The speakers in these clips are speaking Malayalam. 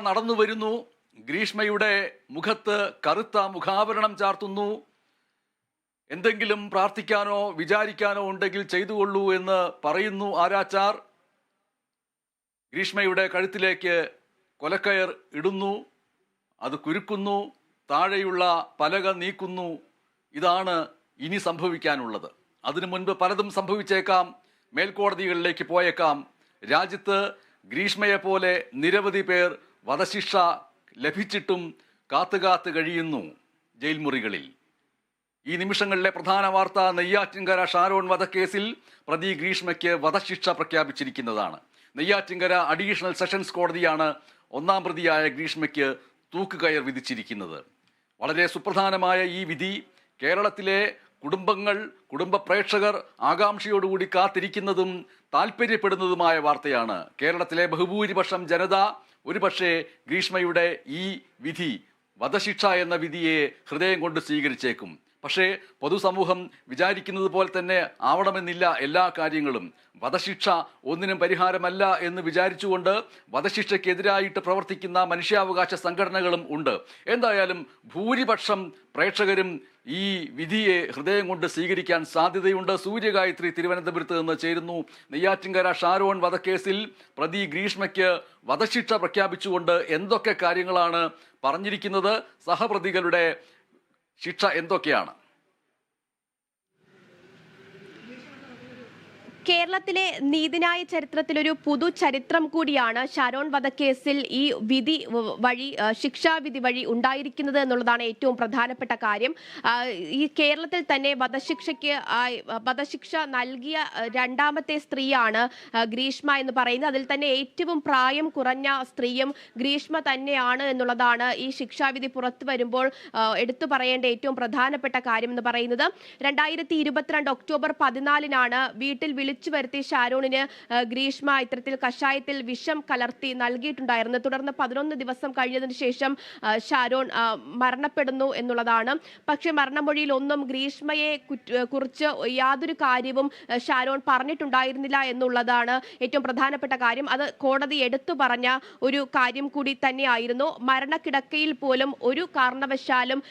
നടന്നു വരുന്നു. ഗ്രീഷ്മയുടെ മുഖത്ത് കറുത്ത മുഖാവരണം ചാർത്തുന്നു. എന്തെങ്കിലും പ്രാർത്ഥിക്കാനോ വിചാരിക്കാനോ ഉണ്ടെങ്കിൽ ചെയ്തുകൊള്ളൂ എന്ന് പറയുന്നു ആരാച്ചാർ. ഗ്രീഷ്മയുടെ കഴുത്തിലേക്ക് കൊലക്കയർ ഇടുന്നു, അത് കുരുക്കുന്നു, താഴെയുള്ള പലക നീക്കുന്നു. ഇതാണ് ഇനി സംഭവിക്കാനുള്ളത്. അതിനു മുൻപ് പലതും സംഭവിച്ചേക്കാം, മേൽക്കോടതികളിലേക്ക് പോയേക്കാം. രാജ്യത്ത് ഗ്രീഷ്മയെ പോലെ നിരവധി പേർ വധശിക്ഷ ലഭിച്ചിട്ടും കാത്തുകാത്ത് കഴിയുന്നു ജയിൽ മുറികളിൽ. ഈ നിമിഷങ്ങളിലെ പ്രധാന വാർത്ത, നെയ്യാറ്റിൻകര ഷാരോൺ വധക്കേസിൽ പ്രതി ഗ്രീഷ്മയ്ക്ക് വധശിക്ഷ പ്രഖ്യാപിച്ചിരിക്കുന്നതാണ്. നെയ്യാറ്റിൻകര അഡീഷണൽ സെഷൻസ് കോടതിയാണ് ഒന്നാം പ്രതിയായ ഗ്രീഷ്മയ്ക്ക് തൂക്കുകയർ വിധിച്ചിരിക്കുന്നത്. വളരെ സുപ്രധാനമായ ഈ വിധി കേരളത്തിലെ കുടുംബങ്ങൾ, കുടുംബ പ്രേക്ഷകർ ആകാംക്ഷയോടുകൂടി കാത്തിരിക്കുന്നതും താല്പര്യപ്പെടുന്നതുമായ വാർത്തയാണ്. കേരളത്തിലെ ബഹുഭൂരിപക്ഷം ജനത ഒരുപക്ഷെ ഗ്രീഷ്മയുടെ ഈ വിധി, വധശിക്ഷ എന്ന വിധിയെ ഹൃദയം കൊണ്ട് സ്വീകരിച്ചേക്കും. പക്ഷേ പൊതുസമൂഹം വിചാരിക്കുന്നത് പോലെ തന്നെ ആവണമെന്നില്ല എല്ലാ കാര്യങ്ങളും. വധശിക്ഷ ഒന്നിനും പരിഹാരമല്ല എന്ന് വിചാരിച്ചുകൊണ്ട് വധശിക്ഷയ്ക്കെതിരായിട്ട് പ്രവർത്തിക്കുന്ന മനുഷ്യാവകാശ സംഘടനകളും ഉണ്ട്. എന്തായാലും ഭൂരിപക്ഷം പ്രേക്ഷകരും ഈ വിധിയെ ഹൃദയം കൊണ്ട് സ്വീകരിക്കാൻ സാധ്യതയുണ്ട്. സൂര്യഗായത്രി തിരുവനന്തപുരത്ത് നിന്ന് ചേരുന്നു. നെയ്യാറ്റിൻകര ഷാരോൺ വധക്കേസിൽ പ്രതി ഗ്രീഷ്മയ്ക്ക് വധശിക്ഷ പ്രഖ്യാപിച്ചുകൊണ്ട് എന്തൊക്കെ കാര്യങ്ങളാണ് പറഞ്ഞിരിക്കുന്നത്? സഹപ്രതികളുടെ ശിക്ഷ എന്തൊക്കെയാണ്? കേരളത്തിലെ നീതിന്യായ ചരിത്രത്തിലൊരു പുതു ചരിത്രം കൂടിയാണ് ഷാരോൺ വധക്കേസിൽ ഈ വിധി വഴി, ശിക്ഷാവിധി വഴി ഉണ്ടായിരിക്കുന്നത് എന്നുള്ളതാണ് ഏറ്റവും പ്രധാനപ്പെട്ട കാര്യം. ഈ കേരളത്തിൽ തന്നെ വധശിക്ഷ നൽകിയ രണ്ടാമത്തെ സ്ത്രീയാണ് ഗ്രീഷ്മ എന്ന് പറയുന്നത്. അതിൽ തന്നെ ഏറ്റവും പ്രായം കുറഞ്ഞ സ്ത്രീയും ഗ്രീഷ്മ തന്നെയാണ് എന്നുള്ളതാണ് ഈ ശിക്ഷാവിധി പുറത്തു വരുമ്പോൾ എടുത്തു പറയേണ്ട ഏറ്റവും പ്രധാനപ്പെട്ട കാര്യം എന്ന് പറയുന്നത്. 2022 ഒക്ടോബർ 14 വീട്ടിൽ വിളിച്ചു വരുത്തി ഷാരോണിന് ഗ്രീഷ്മ ഇത്തരത്തിൽ കഷായത്തിൽ വിഷം കലർത്തി നൽകിയിട്ടുണ്ടായിരുന്നു. തുടർന്ന് 11 ദിവസം കഴിഞ്ഞതിന് ശേഷം ഷാരോൺ മരണപ്പെടുന്നു എന്നുള്ളതാണ്. പക്ഷെ മരണമൊഴിയിൽ ഒന്നും ഗ്രീഷ്മയെ കുറിച്ച് യാതൊരു കാര്യവും ഷാരോൺ പറഞ്ഞിട്ടുണ്ടായിരുന്നില്ല എന്നുള്ളതാണ് ഏറ്റവും പ്രധാനപ്പെട്ട കാര്യം. അത് കോടതി എടുത്തു പറഞ്ഞ ഒരു കാര്യം കൂടി തന്നെയായിരുന്നു. മരണക്കിടക്കയിൽ പോലും ഒരു കാരണവശാലും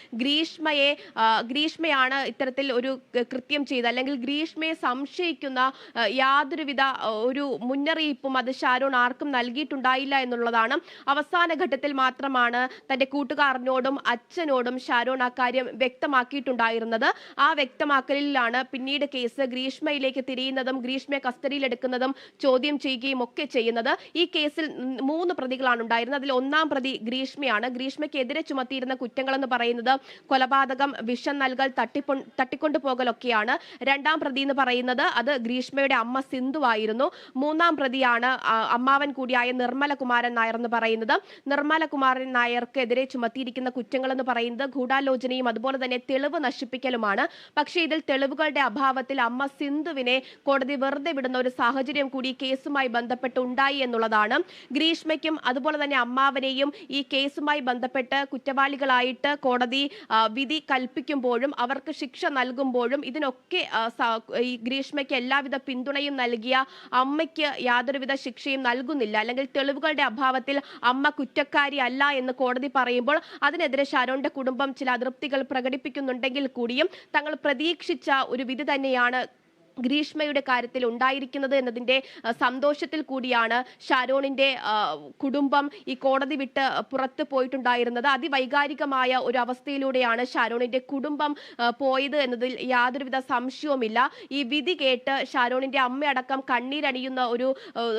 ഗ്രീഷ്മയാണ് ഇത്തരത്തിൽ ഒരു കൃത്യം ചെയ്ത്, അല്ലെങ്കിൽ ഗ്രീഷ്മയെ സംശയിക്കുന്ന യാതൊരുവിധ ഒരു മുന്നറിയിപ്പും അത് ഷാരോൺ ആർക്കും നൽകിയിട്ടുണ്ടായില്ല എന്നുള്ളതാണ്. അവസാന ഘട്ടത്തിൽ മാത്രമാണ് തന്റെ കൂട്ടുകാരനോടും അച്ഛനോടും ഷാരോൺ അക്കാര്യം വ്യക്തമാക്കിയിട്ടുണ്ടായിരുന്നത്. ആ വ്യക്തമാക്കലിലാണ് പിന്നീട് കേസ് ഗ്രീഷ്മയിലേക്ക് തിരിയുന്നതും ഗ്രീഷ്മയെ കസ്റ്റഡിയിലെടുക്കുന്നതും ചോദ്യം ചെയ്യുകയും ഒക്കെ ചെയ്യുന്നത്. ഈ കേസിൽ 3 പ്രതികളാണ് ഉണ്ടായിരുന്നത്. അതിൽ ഒന്നാം പ്രതി ഗ്രീഷ്മയാണ്. ഗ്രീഷ്മയ്ക്കെതിരെ ചുമത്തിയിരുന്ന കുറ്റങ്ങളെന്ന് പറയുന്നത് കൊലപാതകം, വിഷം നൽകൽ, തട്ടിക്കൊണ്ടുപോകലൊക്കെയാണ്. രണ്ടാം പ്രതി എന്ന് പറയുന്നത് അത് ഗ്രീഷ്മയുടെ അമ്മ സിന്ധു ആയിരുന്നു. മൂന്നാം പ്രതിയാണ് അമ്മാവൻ കൂടിയായ നിർമ്മലകുമാരൻ നായർ എന്ന് പറയുന്നത്. നിർമ്മലകുമാരൻ നായർക്കെതിരെ ചുമത്തിയിരിക്കുന്ന കുറ്റങ്ങൾ എന്ന് പറയുന്നത് ഗൂഢാലോചനയും അതുപോലെ തന്നെ തെളിവ് നശിപ്പിക്കലുമാണ്. പക്ഷേ ഇതിൽ തെളിവുകളുടെ അഭാവത്തിൽ അമ്മ സിന്ധുവിനെ കോടതി വെറുതെ വിടുന്ന ഒരു സാഹചര്യം കൂടി കേസുമായി ബന്ധപ്പെട്ട് ഉണ്ടായി എന്നുള്ളതാണ്. ഗ്രീഷ്മയ്ക്കും അതുപോലെ തന്നെ അമ്മാവനെയും ഈ കേസുമായി ബന്ധപ്പെട്ട് കുറ്റവാളികളായിട്ട് കോടതി വിധി കൽപ്പിക്കുമ്പോഴും അവർക്ക് ശിക്ഷ നൽകുമ്പോഴും ഇതിനൊക്കെ ഈ ഗ്രീഷ്മയ്ക്ക് എല്ലാവിധ പിന്തുണയും നൽകിയ അമ്മയ്ക്ക് യാതൊരുവിധ ശിക്ഷയും നൽകുന്നില്ല, അല്ലെങ്കിൽ തെളിവുകളുടെ അഭാവത്തിൽ അമ്മ കുറ്റക്കാരി അല്ല എന്ന് കോടതി പറയുമ്പോൾ അതിനെതിരെ ഷാരോണിന്റെ കുടുംബം ചില അതൃപ്തികൾ പ്രകടിപ്പിക്കുന്നുണ്ടെങ്കിൽ കൂടിയും തങ്ങൾ പ്രതീക്ഷിച്ച ഒരു വിധി തന്നെയാണ് ഗ്രീഷ്മയുടെ കാര്യത്തിൽ ഉണ്ടായിരിക്കുന്നത് എന്നതിന്റെ സന്തോഷത്തിൽ കൂടിയാണ് ഷാരോണിന്റെ കുടുംബം ഈ കോടതി വിട്ട് പുറത്ത് പോയിട്ടുണ്ടായിരുന്നത്. അതിവൈകാരികമായ ഒരു അവസ്ഥയിലൂടെയാണ് ഷാരോണിന്റെ കുടുംബം പോയത് എന്നതിൽ യാതൊരുവിധ സംശയവുമില്ല. ഈ വിധി കേട്ട് ഷാരോണിന്റെ അമ്മയടക്കം കണ്ണീരണിയുന്ന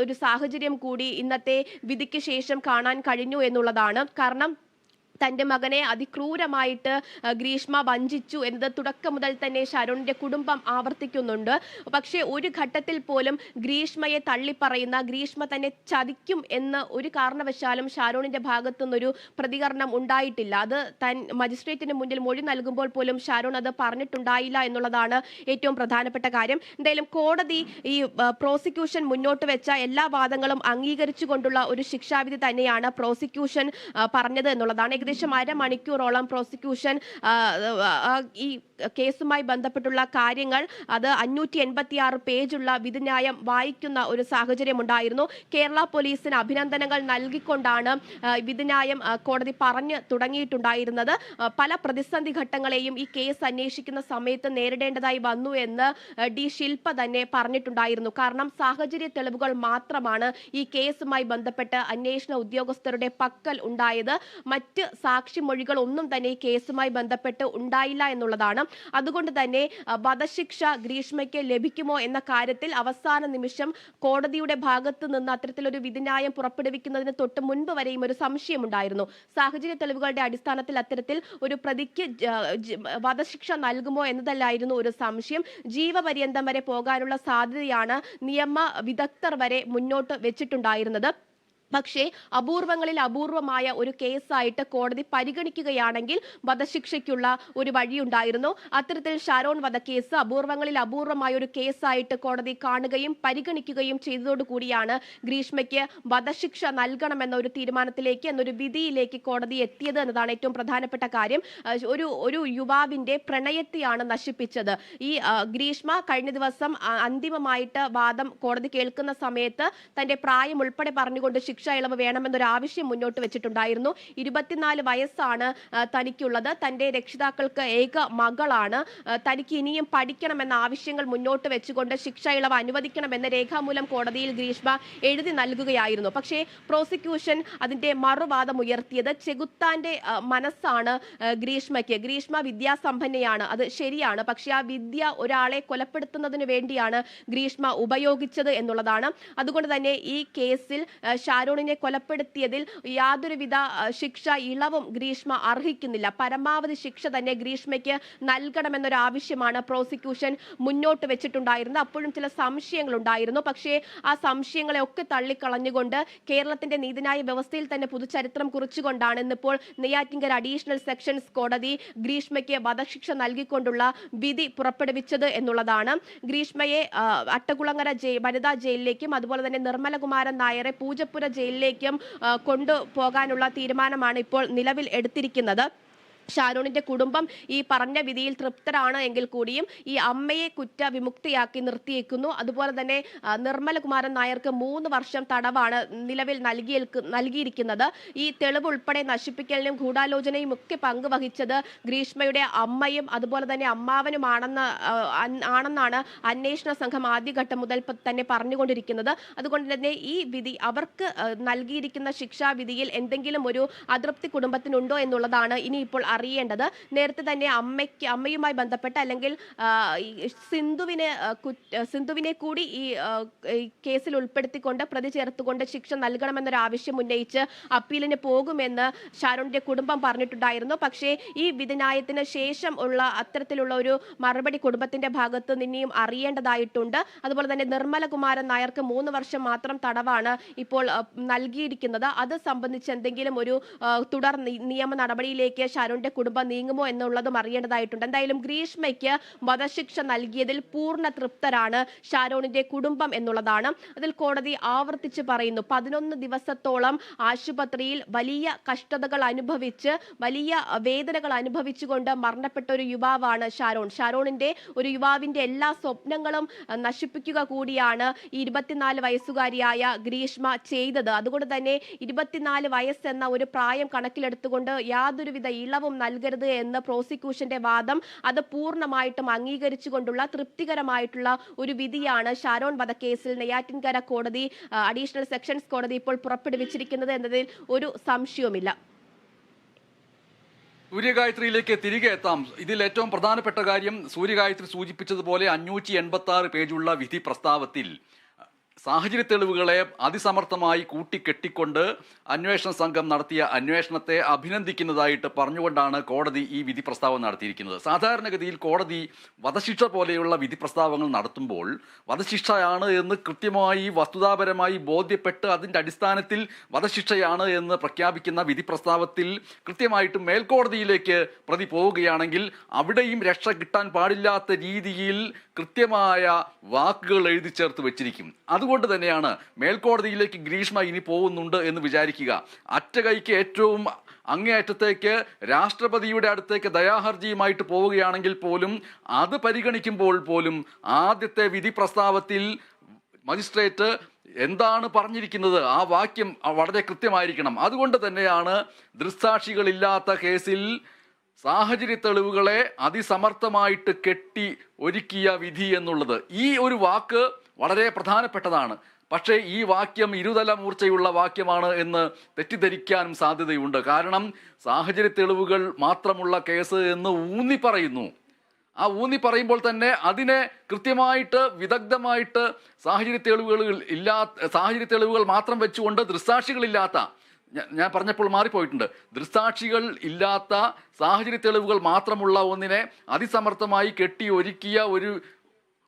ഒരു സാഹചര്യം കൂടി ഇന്നത്തെ വിധിക്ക് ശേഷം കാണാൻ കഴിഞ്ഞു എന്നുള്ളതാണ്. കാരണം തൻ്റെ മകനെ അതിക്രൂരമായിട്ട് ഗ്രീഷ്മ വഞ്ചിച്ചു എന്നത് തുടക്കം മുതൽ തന്നെ ഷാരോണിന്റെ കുടുംബം ആവർത്തിക്കുന്നുണ്ട്. പക്ഷേ ഒരു ഘട്ടത്തിൽ പോലും ഗ്രീഷ്മയെ തള്ളിപ്പറയുന്ന, ഗ്രീഷ്മ തന്നെ ചതിക്കും എന്ന് ഒരു കാരണവശാലും ഷാരോണിന്റെ ഭാഗത്തുനിന്നൊരു പ്രതികരണം ഉണ്ടായിട്ടില്ല. അത് മജിസ്ട്രേറ്റിന് മുന്നിൽ മൊഴി നൽകുമ്പോൾ പോലും ഷാരോൺ അത് പറഞ്ഞിട്ടുണ്ടായില്ല എന്നുള്ളതാണ് ഏറ്റവും പ്രധാനപ്പെട്ട കാര്യം. എന്തായാലും കോടതി ഈ പ്രോസിക്യൂഷൻ മുന്നോട്ട് വെച്ച എല്ലാ വാദങ്ങളും അംഗീകരിച്ചുകൊണ്ടുള്ള ഒരു ശിക്ഷാവിധി തന്നെയാണ് പ്രോസിക്യൂഷൻ പറഞ്ഞത് എന്നുള്ളതാണ്. ഏകദേശം അരമണിക്കൂറോളം പ്രോസിക്യൂഷൻ ഈ കേസുമായി ബന്ധപ്പെട്ടുള്ള കാര്യങ്ങൾ അത് 586 പേജുള്ള വിധിന്യായം വായിക്കുന്ന ഒരു സാഹചര്യം ഉണ്ടായിരുന്നു. കേരള പോലീസിന് അഭിനന്ദനങ്ങൾ നൽകിക്കൊണ്ടാണ് വിധിന്യായം കോടതി പറഞ്ഞു തുടങ്ങിയിട്ടുണ്ടായിരുന്നത്. പല പ്രതിസന്ധി ഘട്ടങ്ങളെയും ഈ കേസ് അന്വേഷിക്കുന്ന സമയത്ത് നേരിടേണ്ടതായി വന്നു എന്ന് ഡി ശില്പ തന്നെ പറഞ്ഞിട്ടുണ്ടായിരുന്നു. കാരണം സാഹചര്യ തെളിവുകൾ മാത്രമാണ് ഈ കേസുമായി ബന്ധപ്പെട്ട് അന്വേഷണ ഉദ്യോഗസ്ഥരുടെ പക്കൽ ഉണ്ടായത്. മറ്റ് സാക്ഷിമൊഴികൾ ഒന്നും തന്നെ ഈ കേസുമായി ബന്ധപ്പെട്ട് ഉണ്ടായില്ല എന്നുള്ളതാണ്. അതുകൊണ്ട് തന്നെ വധശിക്ഷ ഗ്രീഷ്മയ്ക്ക് ലഭിക്കുമോ എന്ന കാര്യത്തിൽ അവസാന നിമിഷം കോടതിയുടെ ഭാഗത്ത് നിന്ന് അത്തരത്തിലൊരു വിധിന്യായം പുറപ്പെടുവിക്കുന്നതിന് തൊട്ട് മുൻപ് വരെയും ഒരു സംശയമുണ്ടായിരുന്നു. സാഹചര്യ തെളിവുകളുടെ അടിസ്ഥാനത്തിൽ അത്തരത്തിൽ ഒരു പ്രതിക്ക് വധശിക്ഷ നൽകുമോ എന്നതല്ലായിരുന്നു ഒരു സംശയം. ജീവപര്യന്തം വരെ പോകാനുള്ള സാധ്യതയാണ് നിയമ വിദഗ്ധർ വരെ മുന്നോട്ട് വെച്ചിട്ടുണ്ടായിരുന്നത്. പക്ഷേ അപൂർവങ്ങളിൽ അപൂർവമായ ഒരു കേസായിട്ട് കോടതി പരിഗണിക്കുകയാണെങ്കിൽ വധശിക്ഷയ്ക്കുള്ള ഒരു വഴിയുണ്ടായിരുന്നു. അത്തരത്തിൽ ഷാരോൺ വധക്കേസ് അപൂർവങ്ങളിൽ അപൂർവമായ ഒരു കേസായിട്ട് കോടതി കാണുകയും പരിഗണിക്കുകയും ചെയ്തതോടുകൂടിയാണ് ഗ്രീഷ്മയ്ക്ക് വധശിക്ഷ നൽകണമെന്ന ഒരു തീരുമാനത്തിലേക്ക് എന്നൊരു വിധിയിലേക്ക് കോടതി എത്തിയത് എന്നതാണ് ഏറ്റവും പ്രധാനപ്പെട്ട കാര്യം. ഒരു യുവാവിന്റെ പ്രണയത്തെയാണ് നശിപ്പിച്ചത്. ഈ ഗ്രീഷ്മ കഴിഞ്ഞ ദിവസം അന്തിമമായിട്ട് വാദം കോടതി കേൾക്കുന്ന സമയത്ത് തന്റെ പ്രായം ഉൾപ്പെടെ പറഞ്ഞുകൊണ്ട് ശിക്ഷ ഇളവ് വേണമെന്നൊരു ആവശ്യം മുന്നോട്ട് വെച്ചിട്ടുണ്ടായിരുന്നു. 24 വയസ്സാണ് തനിക്കുള്ളത്. തന്റെ രക്ഷിതാക്കൾക്ക് ഏക മകളാണ്. തനിക്ക് ഇനിയും പഠിക്കണമെന്ന ആവശ്യങ്ങൾ മുന്നോട്ട് വെച്ചുകൊണ്ട് ശിക്ഷ ഇളവ് അനുവദിക്കണമെന്ന് രേഖാമൂലം കോടതിയിൽ ഗ്രീഷ്മ എഴുതി നൽകുകയായിരുന്നു. പക്ഷേ പ്രോസിക്യൂഷൻ അതിന്റെ മറുവാദം ഉയർത്തിയത് ചെകുത്താന്റെ മനസ്സാണ് ഗ്രീഷ്മയ്ക്ക്. ഗ്രീഷ്മ വിദ്യാസമ്പന്നയാണ്, അത് ശരിയാണ്. പക്ഷെ ആ വിദ്യ ഒരാളെ കൊലപ്പെടുത്തുന്നതിന് വേണ്ടിയാണ് ഗ്രീഷ്മ ഉപയോഗിച്ചത് എന്നുള്ളതാണ്. അതുകൊണ്ട് തന്നെ ഈ കേസിൽ ഷാരോണിനെ കൊലപ്പെടുത്തിയതിൽ യാതൊരുവിധ ശിക്ഷ ഇളവും ഗ്രീഷ്മ അർഹിക്കുന്നില്ല. പരമാവധി ശിക്ഷ തന്നെ ഗ്രീഷ്മയ്ക്ക് നൽകണമെന്നൊരു ആവശ്യമാണ് പ്രോസിക്യൂഷൻ മുന്നോട്ട് വെച്ചിട്ടുണ്ടായിരുന്നത്. അപ്പോഴും ചില സംശയങ്ങൾ ഉണ്ടായിരുന്നു. പക്ഷേ ആ സംശയങ്ങളെ ഒക്കെ തള്ളിക്കളഞ്ഞുകൊണ്ട് കേരളത്തിന്റെ നീതിന്യായ വ്യവസ്ഥയിൽ തന്നെ പുതുചരിത്രം കുറിച്ചുകൊണ്ടാണ് ഇന്നിപ്പോൾ നെയ്യാറ്റിൻകര അഡീഷണൽ സെക്ഷൻസ് കോടതി ഗ്രീഷ്മയ്ക്ക് വധശിക്ഷ നൽകിക്കൊണ്ടുള്ള വിധി പുറപ്പെടുവിച്ചത് എന്നുള്ളതാണ്. ഗ്രീഷ്മയെ അട്ടകുളങ്ങര വനിതാ ജയിലിലേക്കും അതുപോലെ തന്നെ നിർമ്മലകുമാരൻ നായരെ പൂജപ്പുര ജയിലിലേക്കും കൊണ്ടുപോകാനുള്ള തീരുമാനമാണ് ഇപ്പോൾ നിലവിൽ എടുത്തിരിക്കുന്നത്. ഷാരോണിന്റെ കുടുംബം ഈ പറഞ്ഞ വിധിയിൽ തൃപ്തരാണ് എങ്കിൽ കൂടിയും ഈ അമ്മയെ കുറ്റവിമുക്തിയാക്കി നിർത്തിയേക്കുന്നു. അതുപോലെ തന്നെ നിർമ്മലകുമാരൻ നായർക്ക് 3 വർഷം തടവാണ് നിലവിൽ നൽകിയിരിക്കുന്നത്. ഈ തെളിവ് ഉൾപ്പെടെ നശിപ്പിക്കലിനും ഗൂഢാലോചനയും ഒക്കെ പങ്കുവഹിച്ചത് ഗ്രീഷ്മയുടെ അമ്മയും അതുപോലെ തന്നെ അമ്മാവനുമാണെന്നാണ് അന്വേഷണ സംഘം ആദ്യഘട്ടം മുതൽ തന്നെ പറഞ്ഞുകൊണ്ടിരിക്കുന്നത്. അതുകൊണ്ട് തന്നെ ഈ വിധി അവർക്ക് നൽകിയിരിക്കുന്ന ശിക്ഷാവിധിയിൽ എന്തെങ്കിലും ഒരു അതൃപ്തി കുടുംബത്തിനുണ്ടോ എന്നുള്ളതാണ് ഇനിയിപ്പോൾ അറിയേണ്ടത്. നേരത്തെ തന്നെ അമ്മയുമായി ബന്ധപ്പെട്ട് അല്ലെങ്കിൽ സിന്ധുവിനെ കൂടി ഈ കേസിൽ ഉൾപ്പെടുത്തിക്കൊണ്ട് പ്രതി ചേർത്തുകൊണ്ട് ശിക്ഷ നൽകണമെന്നൊരു ആവശ്യം ഉന്നയിച്ച് അപ്പീലിന് പോകുമെന്ന് ഷാരോണിന്റെ കുടുംബം പറഞ്ഞിട്ടുണ്ടായിരുന്നു. പക്ഷേ ഈ വിധിന്യായത്തിന് ശേഷം ഉള്ള അത്തരത്തിലുള്ള ഒരു മറുപടി കുടുംബത്തിന്റെ ഭാഗത്ത് നിന്നെയും അറിയേണ്ടതായിട്ടുണ്ട്. അതുപോലെ തന്നെ നിർമ്മലകുമാരൻ നായർക്ക് 3 വർഷം മാത്രം തടവാണ് ഇപ്പോൾ നൽകിയിരിക്കുന്നത്. അത് സംബന്ധിച്ച് എന്തെങ്കിലും ഒരു തുടർ നിയമ നടപടിയിലേക്ക് ഷാരോൺ കുടുംബം നീങ്ങുമോ എന്നുള്ളതും അറിയേണ്ടതായിട്ടുണ്ട്. എന്തായാലും ഗ്രീഷ്മയ്ക്ക് വധശിക്ഷ നൽകിയതിൽ പൂർണ്ണ തൃപ്തരാണ് ഷാരോണിന്റെ കുടുംബം എന്നുള്ളതാണ്. അതിൽ കോടതി ആവർത്തിച്ച് പറയുന്നു 11 ദിവസത്തോളം ആശുപത്രിയിൽ വലിയ കഷ്ടതകൾ അനുഭവിച്ച് വലിയ വേദനകൾ അനുഭവിച്ചുകൊണ്ട് മരണപ്പെട്ട ഒരു യുവാവാണ് ഷാരോൺ. ഷാരോണിന്റെ ഒരു യുവാവിന്റെ എല്ലാ സ്വപ്നങ്ങളും നശിപ്പിക്കുക കൂടിയാണ് ഈ 24 വയസ്സുകാരിയായ ഗ്രീഷ്മ ചെയ്തത്. അതുകൊണ്ട് തന്നെ 24 വയസ്സെന്ന ഒരു പ്രായം കണക്കിലെടുത്തുകൊണ്ട് യാതൊരുവിധ ഇളവും നൽകരുത് എന്ന പ്രോസിക്യൂഷന്റെ വാദം അത് പൂർണ്ണമായിട്ടും അംഗീകരിച്ചുകൊണ്ടുള്ള തൃപ്തികരമായിട്ടുള്ള ഒരു വിധിയാണ് ഷാരോൺ വധക്കേസിൽ നെയ്യാറ്റിൻകര കോടതി അഡീഷണൽ സെക്ഷൻസ് കോടതി ഇപ്പോൾ പുറപ്പെടുവിച്ചിരിക്കുന്നത് എന്നതിൽ ഒരു സംശയവുമില്ല. സൂര്യഗായത്രിയിലേക്ക് തിരികെ എത്താം. ഇതിൽ ഏറ്റവും പ്രധാനപ്പെട്ട കാര്യം സൂര്യഗായത്രി സൂചിപ്പിച്ചതുപോലെ 586 പേജുള്ള വിധി പ്രസ്താവത്തിൽ സാഹചര്യ തെളിവുകളെ അതിസമർത്ഥമായി കൂട്ടിക്കെട്ടിക്കൊണ്ട് അന്വേഷണ സംഘം നടത്തിയ അന്വേഷണത്തെ അഭിനന്ദിക്കുന്നതായിട്ട് പറഞ്ഞുകൊണ്ടാണ് കോടതി ഈ വിധി പ്രസ്താവം നടത്തിയിരിക്കുന്നത്. സാധാരണഗതിയിൽ കോടതി വധശിക്ഷ പോലെയുള്ള വിധി പ്രസ്താവങ്ങൾ നടത്തുമ്പോൾ വധശിക്ഷയാണ് എന്ന് കൃത്യമായി വസ്തുതാപരമായി ബോധ്യപ്പെട്ട് അതിൻ്റെ അടിസ്ഥാനത്തിൽ വധശിക്ഷയാണ് എന്ന് പ്രഖ്യാപിക്കുന്ന വിധി പ്രസ്താവത്തിൽ കൃത്യമായിട്ടും മേൽക്കോടതിയിലേക്ക് പ്രതി പോവുകയാണെങ്കിൽ അവിടെയും രക്ഷ കിട്ടാൻ പാടില്ലാത്ത രീതിയിൽ കൃത്യമായ വാക്കുകൾ എഴുതി ചേർത്ത് വെച്ചിരിക്കും. അതുകൊണ്ട് തന്നെയാണ് മേൽക്കോടതിയിലേക്ക് ഗ്രീഷ്മ ഇനി പോകുന്നുണ്ട് എന്ന് വിചാരിക്കുക. അറ്റ കൈക്ക് ഏറ്റവും അങ്ങേയറ്റത്തേക്ക് രാഷ്ട്രപതിയുടെ അടുത്തേക്ക് ദയാഹർജിയുമായിട്ട് പോവുകയാണെങ്കിൽ പോലും അത് പരിഗണിക്കുമ്പോൾ പോലും ആദ്യത്തെ വിധി പ്രസ്താവത്തിൽ മജിസ്ട്രേറ്റ് എന്താണ് പറഞ്ഞിരിക്കുന്നത് ആ വാക്യം വളരെ കൃത്യമായിരിക്കണം. അതുകൊണ്ട് തന്നെയാണ് ദൃക്സാക്ഷികളില്ലാത്ത കേസിൽ സാഹചര്യ തെളിവുകളെ അതിസമർത്ഥമായിട്ട് കെട്ടി ഒരുക്കിയ വിധി എന്നുള്ളത്. ഈ ഒരു വാക്ക് വളരെ പ്രധാനപ്പെട്ടതാണ്. പക്ഷേ ഈ വാക്യം ഇരുതല മൂർച്ചയുള്ള വാക്യമാണ് എന്ന് തെറ്റിദ്ധരിക്കാനും സാധ്യതയുണ്ട്. കാരണം സാഹചര്യ തെളിവുകൾ മാത്രമുള്ള കേസ് എന്ന് ഊന്നി പറയുന്നു. ആ ഊന്നി പറയുമ്പോൾ തന്നെ അതിനെ കൃത്യമായിട്ട് വിദഗ്ധമായിട്ട് സാഹചര്യ തെളിവുകൾ മാത്രം വെച്ചുകൊണ്ട് ദൃക്സാക്ഷികളില്ലാത്ത, ഞാൻ പറഞ്ഞപ്പോൾ മാറിപ്പോയിട്ടുണ്ട്, ദൃക്സാക്ഷികൾ ഇല്ലാത്ത സാഹചര്യ തെളിവുകൾ മാത്രമുള്ള ഒന്നിനെ അതിസമർത്ഥമായി കെട്ടി ഒരുക്കിയ ഒരു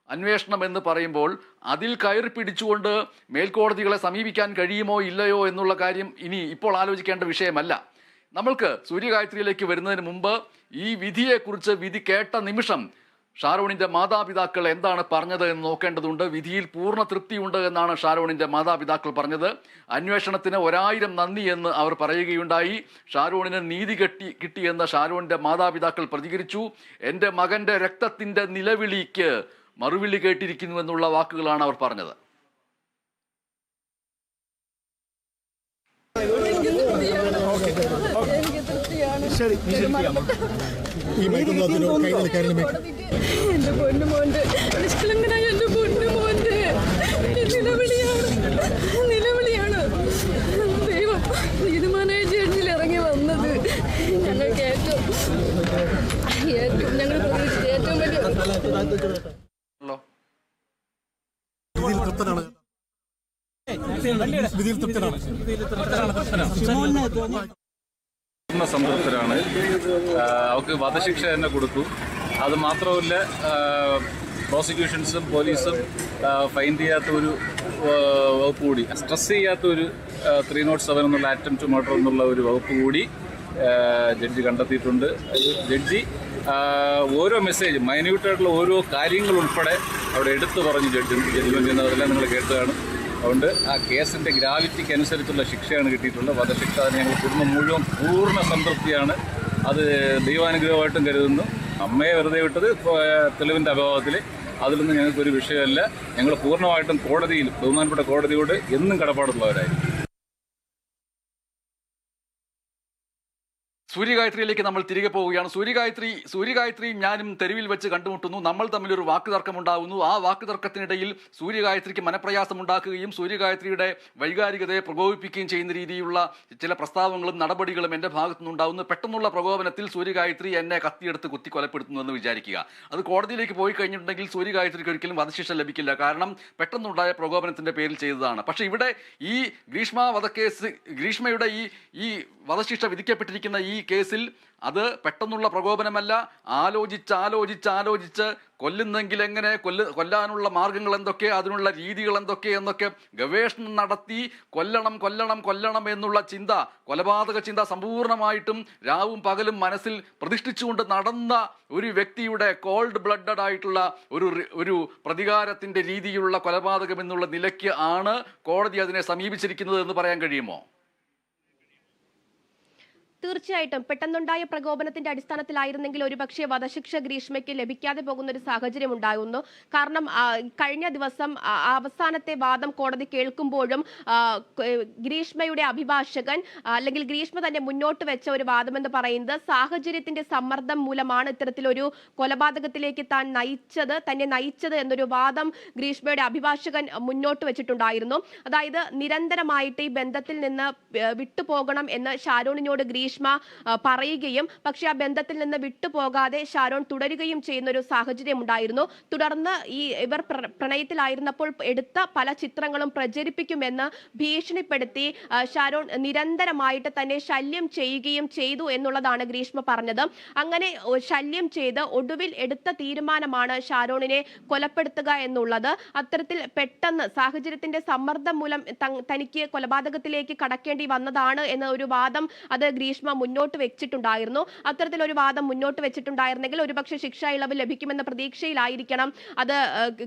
അന്വേഷണം എന്ന് പറയുമ്പോൾ അതിൽ കയറി പിടിച്ചുകൊണ്ട് മേൽക്കോടതികളെ സമീപിക്കാൻ കഴിയുമോ ഇല്ലയോ എന്നുള്ള കാര്യം ഇപ്പോൾ ആലോചിക്കേണ്ട വിഷയമല്ല. നമ്മൾക്ക് സൂര്യഗായത്രിയിലേക്ക് വരുന്നതിന് മുമ്പ് ഈ വിധിയെക്കുറിച്ച്, വിധി കേട്ട നിമിഷം ഷാരോണിന്റെ മാതാപിതാക്കൾ എന്താണ് പറഞ്ഞത് എന്ന് നോക്കേണ്ടതുണ്ട്. വിധിയിൽ പൂർണ്ണ തൃപ്തിയുണ്ട് എന്നാണ് ഷാരോണിന്റെ മാതാപിതാക്കൾ പറഞ്ഞത്. അന്വേഷണത്തിന് 1000 നന്ദി എന്ന് അവർ പറയുകയുണ്ടായി. ഷാരോണിന് നീതി കിട്ടിയെന്ന് ഷാരോണിന്റെ മാതാപിതാക്കൾ പ്രതികരിച്ചു. എൻ്റെ മകന്റെ രക്തത്തിന്റെ നിലവിളിക്ക് മറുവിളി കേട്ടിരിക്കുന്നു എന്നുള്ള വാക്കുകളാണ് അവർ പറഞ്ഞത്. എന്റെ പൊന്നുമോന്റെ നിഷ്കളങ്കനായ എന്റെ പൊന്നുമോന്റെ നിലവിളിയാണ് ദൈവം നീതിമാനായ ജഡ്ജിൽ ഇറങ്ങി വന്നത്. ഞങ്ങൾക്ക് ഏറ്റവും ഞങ്ങൾ പ്രതീക്ഷിച്ച ഏറ്റവും വലിയ സംതൃപ്തരാണ്. അവർക്ക് വധശിക്ഷ തന്നെ കൊടുത്തു. അത് മാത്രമല്ല, പ്രോസിക്യൂഷൻസും പോലീസും ഫൈൻഡ് ചെയ്യാത്ത ഒരു വകുപ്പ് കൂടി, സ്ട്രെസ് ചെയ്യാത്ത ഒരു 307 എന്നുള്ള അറ്റംപ്റ്റ് മർഡർ എന്നുള്ള ഒരു വകുപ്പ് കൂടി ജഡ്ജി കണ്ടെത്തിയിട്ടുണ്ട്. ജഡ്ജി ഓരോ മെസ്സേജ്, മൈന്യൂട്ടായിട്ടുള്ള ഓരോ കാര്യങ്ങൾ ഉൾപ്പെടെ അവിടെ എടുത്തു പറഞ്ഞു ജഡ്ജ്മെന്റ് ചെയ്യുന്നതെല്ലാം നിങ്ങൾ കേട്ടതാണ്. അതുകൊണ്ട് ആ കേസിൻ്റെ ഗ്രാവിറ്റിക്ക് അനുസരിച്ചുള്ള ശിക്ഷയാണ് കിട്ടിയിട്ടുള്ളത്. വധശിക്ഷ അതിന് ഞങ്ങൾ കുടുംബം മുഴുവൻ പൂർണ്ണ സംതൃപ്തിയാണ്. അത് ദൈവാനുഗ്രഹമായിട്ടും കരുതുന്നു. അമ്മയെ വെറുതെ വിട്ടത് തെളിവിൻ്റെ അഭാവത്തിൽ, അതിലൊന്നും ഞങ്ങൾക്കൊരു വിഷയമല്ല. ഞങ്ങൾ പൂർണ്ണമായിട്ടും കോടതിയിൽ, ബഹുമാനപ്പെട്ട കോടതിയോട് എന്നും കടപ്പാടുള്ളവരായിരിക്കും. സൂര്യഗായത്രിയിലേക്ക് നമ്മൾ തിരികെ പോവുകയാണ്. സൂര്യഗായത്രി ഞാനും തെരുവിൽ വെച്ച് കണ്ടുമുട്ടുന്നു. നമ്മൾ തമ്മിലൊരു വാക്കുതർക്കമുണ്ടാകുന്നു. ആ വാക്കുതർക്കത്തിനിടയിൽ സൂര്യഗായത്രിക്ക് മനപ്രയാസമുണ്ടാക്കുകയും സൂര്യഗായത്രിയുടെ വൈകാരികതയെ പ്രകോപിപ്പിക്കുകയും ചെയ്യുന്ന രീതിയിലുള്ള ചില പ്രസ്താവങ്ങളും നടപടികളും എൻ്റെ ഭാഗത്തു നിന്നുണ്ടാകുന്നു. പെട്ടെന്നുള്ള പ്രകോപനത്തിൽ സൂര്യഗായത്രി എന്നെ കത്തിയെടുത്ത് കുത്തി കൊലപ്പെടുത്തുന്നു എന്ന് വിചാരിക്കുക. അത് കോടതിയിലേക്ക് പോയി കഴിഞ്ഞിട്ടുണ്ടെങ്കിൽ സൂര്യഗായത്രിക്ക് ഒരിക്കലും വധശിക്ഷ ലഭിക്കില്ല. കാരണം പെട്ടെന്നുണ്ടായ പ്രകോപനത്തിൻ്റെ പേരിൽ ചെയ്തതാണ്. പക്ഷേ ഇവിടെ ഈ ഗ്രീഷ്മയുടെ ഈ വധശിക്ഷ വിധിക്കപ്പെട്ടിരിക്കുന്ന ഈ കേസിൽ അത് പെട്ടെന്നുള്ള പ്രകോപനമല്ല. ആലോചിച്ച് കൊല്ലുന്നെങ്കിൽ എങ്ങനെ, കൊല്ലാനുള്ള മാർഗങ്ങൾ എന്തൊക്കെ, അതിനുള്ള രീതികൾ എന്തൊക്കെ എന്നൊക്കെ ഗവേഷണം നടത്തി കൊല്ലണം എന്നുള്ള ചിന്ത, കൊലപാതക ചിന്ത സമ്പൂർണ്ണമായിട്ടും രാവും പകലും മനസ്സിൽ പ്രതിഷ്ഠിച്ചുകൊണ്ട് നടന്ന ഒരു വ്യക്തിയുടെ കോൾഡ് ബ്ലഡഡ് ആയിട്ടുള്ള ഒരു പ്രതികാരത്തിൻ്റെ രീതിയിലുള്ള കൊലപാതകം എന്നുള്ള നിലയ്ക്ക് ആണ് കോടതി അതിനെ സമീപിച്ചിരിക്കുന്നത് എന്ന് പറയാൻ കഴിയുമോ? തീർച്ചയായിട്ടും പെട്ടെന്നുണ്ടായ പ്രകോപനത്തിന്റെ അടിസ്ഥാനത്തിലായിരുന്നെങ്കിൽ ഒരുപക്ഷെ വധശിക്ഷ ഗ്രീഷ്മയ്ക്ക് ലഭിക്കാതെ പോകുന്ന ഒരു സാഹചര്യം ഉണ്ടാകുന്നു. കാരണം കഴിഞ്ഞ ദിവസം അവസാനത്തെ വാദം കോടതി കേൾക്കുമ്പോഴും ഗ്രീഷ്മയുടെ അഭിഭാഷകൻ അല്ലെങ്കിൽ ഗ്രീഷ്മ തന്നെ മുന്നോട്ട് വെച്ച ഒരു വാദം എന്ന് പറയുന്നത് സാഹചര്യത്തിന്റെ സമ്മർദ്ദം മൂലമാണ് ഇത്തരത്തിലൊരു കൊലപാതകത്തിലേക്ക് തന്നെ നയിച്ചത് എന്നൊരു വാദം ഗ്രീഷ്മയുടെ അഭിഭാഷകൻ മുന്നോട്ട് വെച്ചിട്ടുണ്ടായിരുന്നു. അതായത് നിരന്തരമായിട്ട് ഈ ബന്ധത്തിൽ നിന്ന് വിട്ടുപോകണം എന്ന് ഷാരോണിനോട് ഗ്രീഷ്മ പറയുകയും പക്ഷെ ആ ബന്ധത്തിൽ നിന്ന് വിട്ടുപോകാതെ ഷാരോൺ തുടരുകയും ചെയ്യുന്ന ഒരു സാഹചര്യം ഉണ്ടായിരുന്നു. തുടർന്ന് ഇവർ പ്രണയത്തിലായിരുന്നപ്പോൾ എടുത്ത പല ചിത്രങ്ങളും പ്രചരിപ്പിക്കുമെന്ന് ഭീഷണിപ്പെടുത്തി ഷാരോൺ നിരന്തരമായിട്ട് തന്നെ ശല്യം ചെയ്യുകയും ചെയ്തു എന്നുള്ളതാണ് ഗ്രീഷ്മ പറഞ്ഞത്. അങ്ങനെ ശല്യം ചെയ്ത് ഒടുവിൽ എടുത്ത തീരുമാനമാണ് ഷാരോണിനെ കൊലപ്പെടുത്തുക എന്നുള്ളത്. അത്തരത്തിൽ പെട്ടെന്ന് സാഹചര്യത്തിന്റെ സമ്മർദ്ദം മൂലം തനിക്ക് കൊലപാതകത്തിലേക്ക് കടക്കേണ്ടി വന്നതാണ് എന്ന ഒരു വാദം അത് ഗ്രീഷ്മ ഗ്രീഷ്മ മുന്നോട്ട് വെച്ചിട്ടുണ്ടായിരുന്നു. അത്തരത്തിലൊരു വാദം മുന്നോട്ട് വെച്ചിട്ടുണ്ടായിരുന്നെങ്കിൽ ഒരുപക്ഷെ ശിക്ഷാ ഇളവ് ലഭിക്കുമെന്ന പ്രതീക്ഷയിലായിരിക്കണം അത്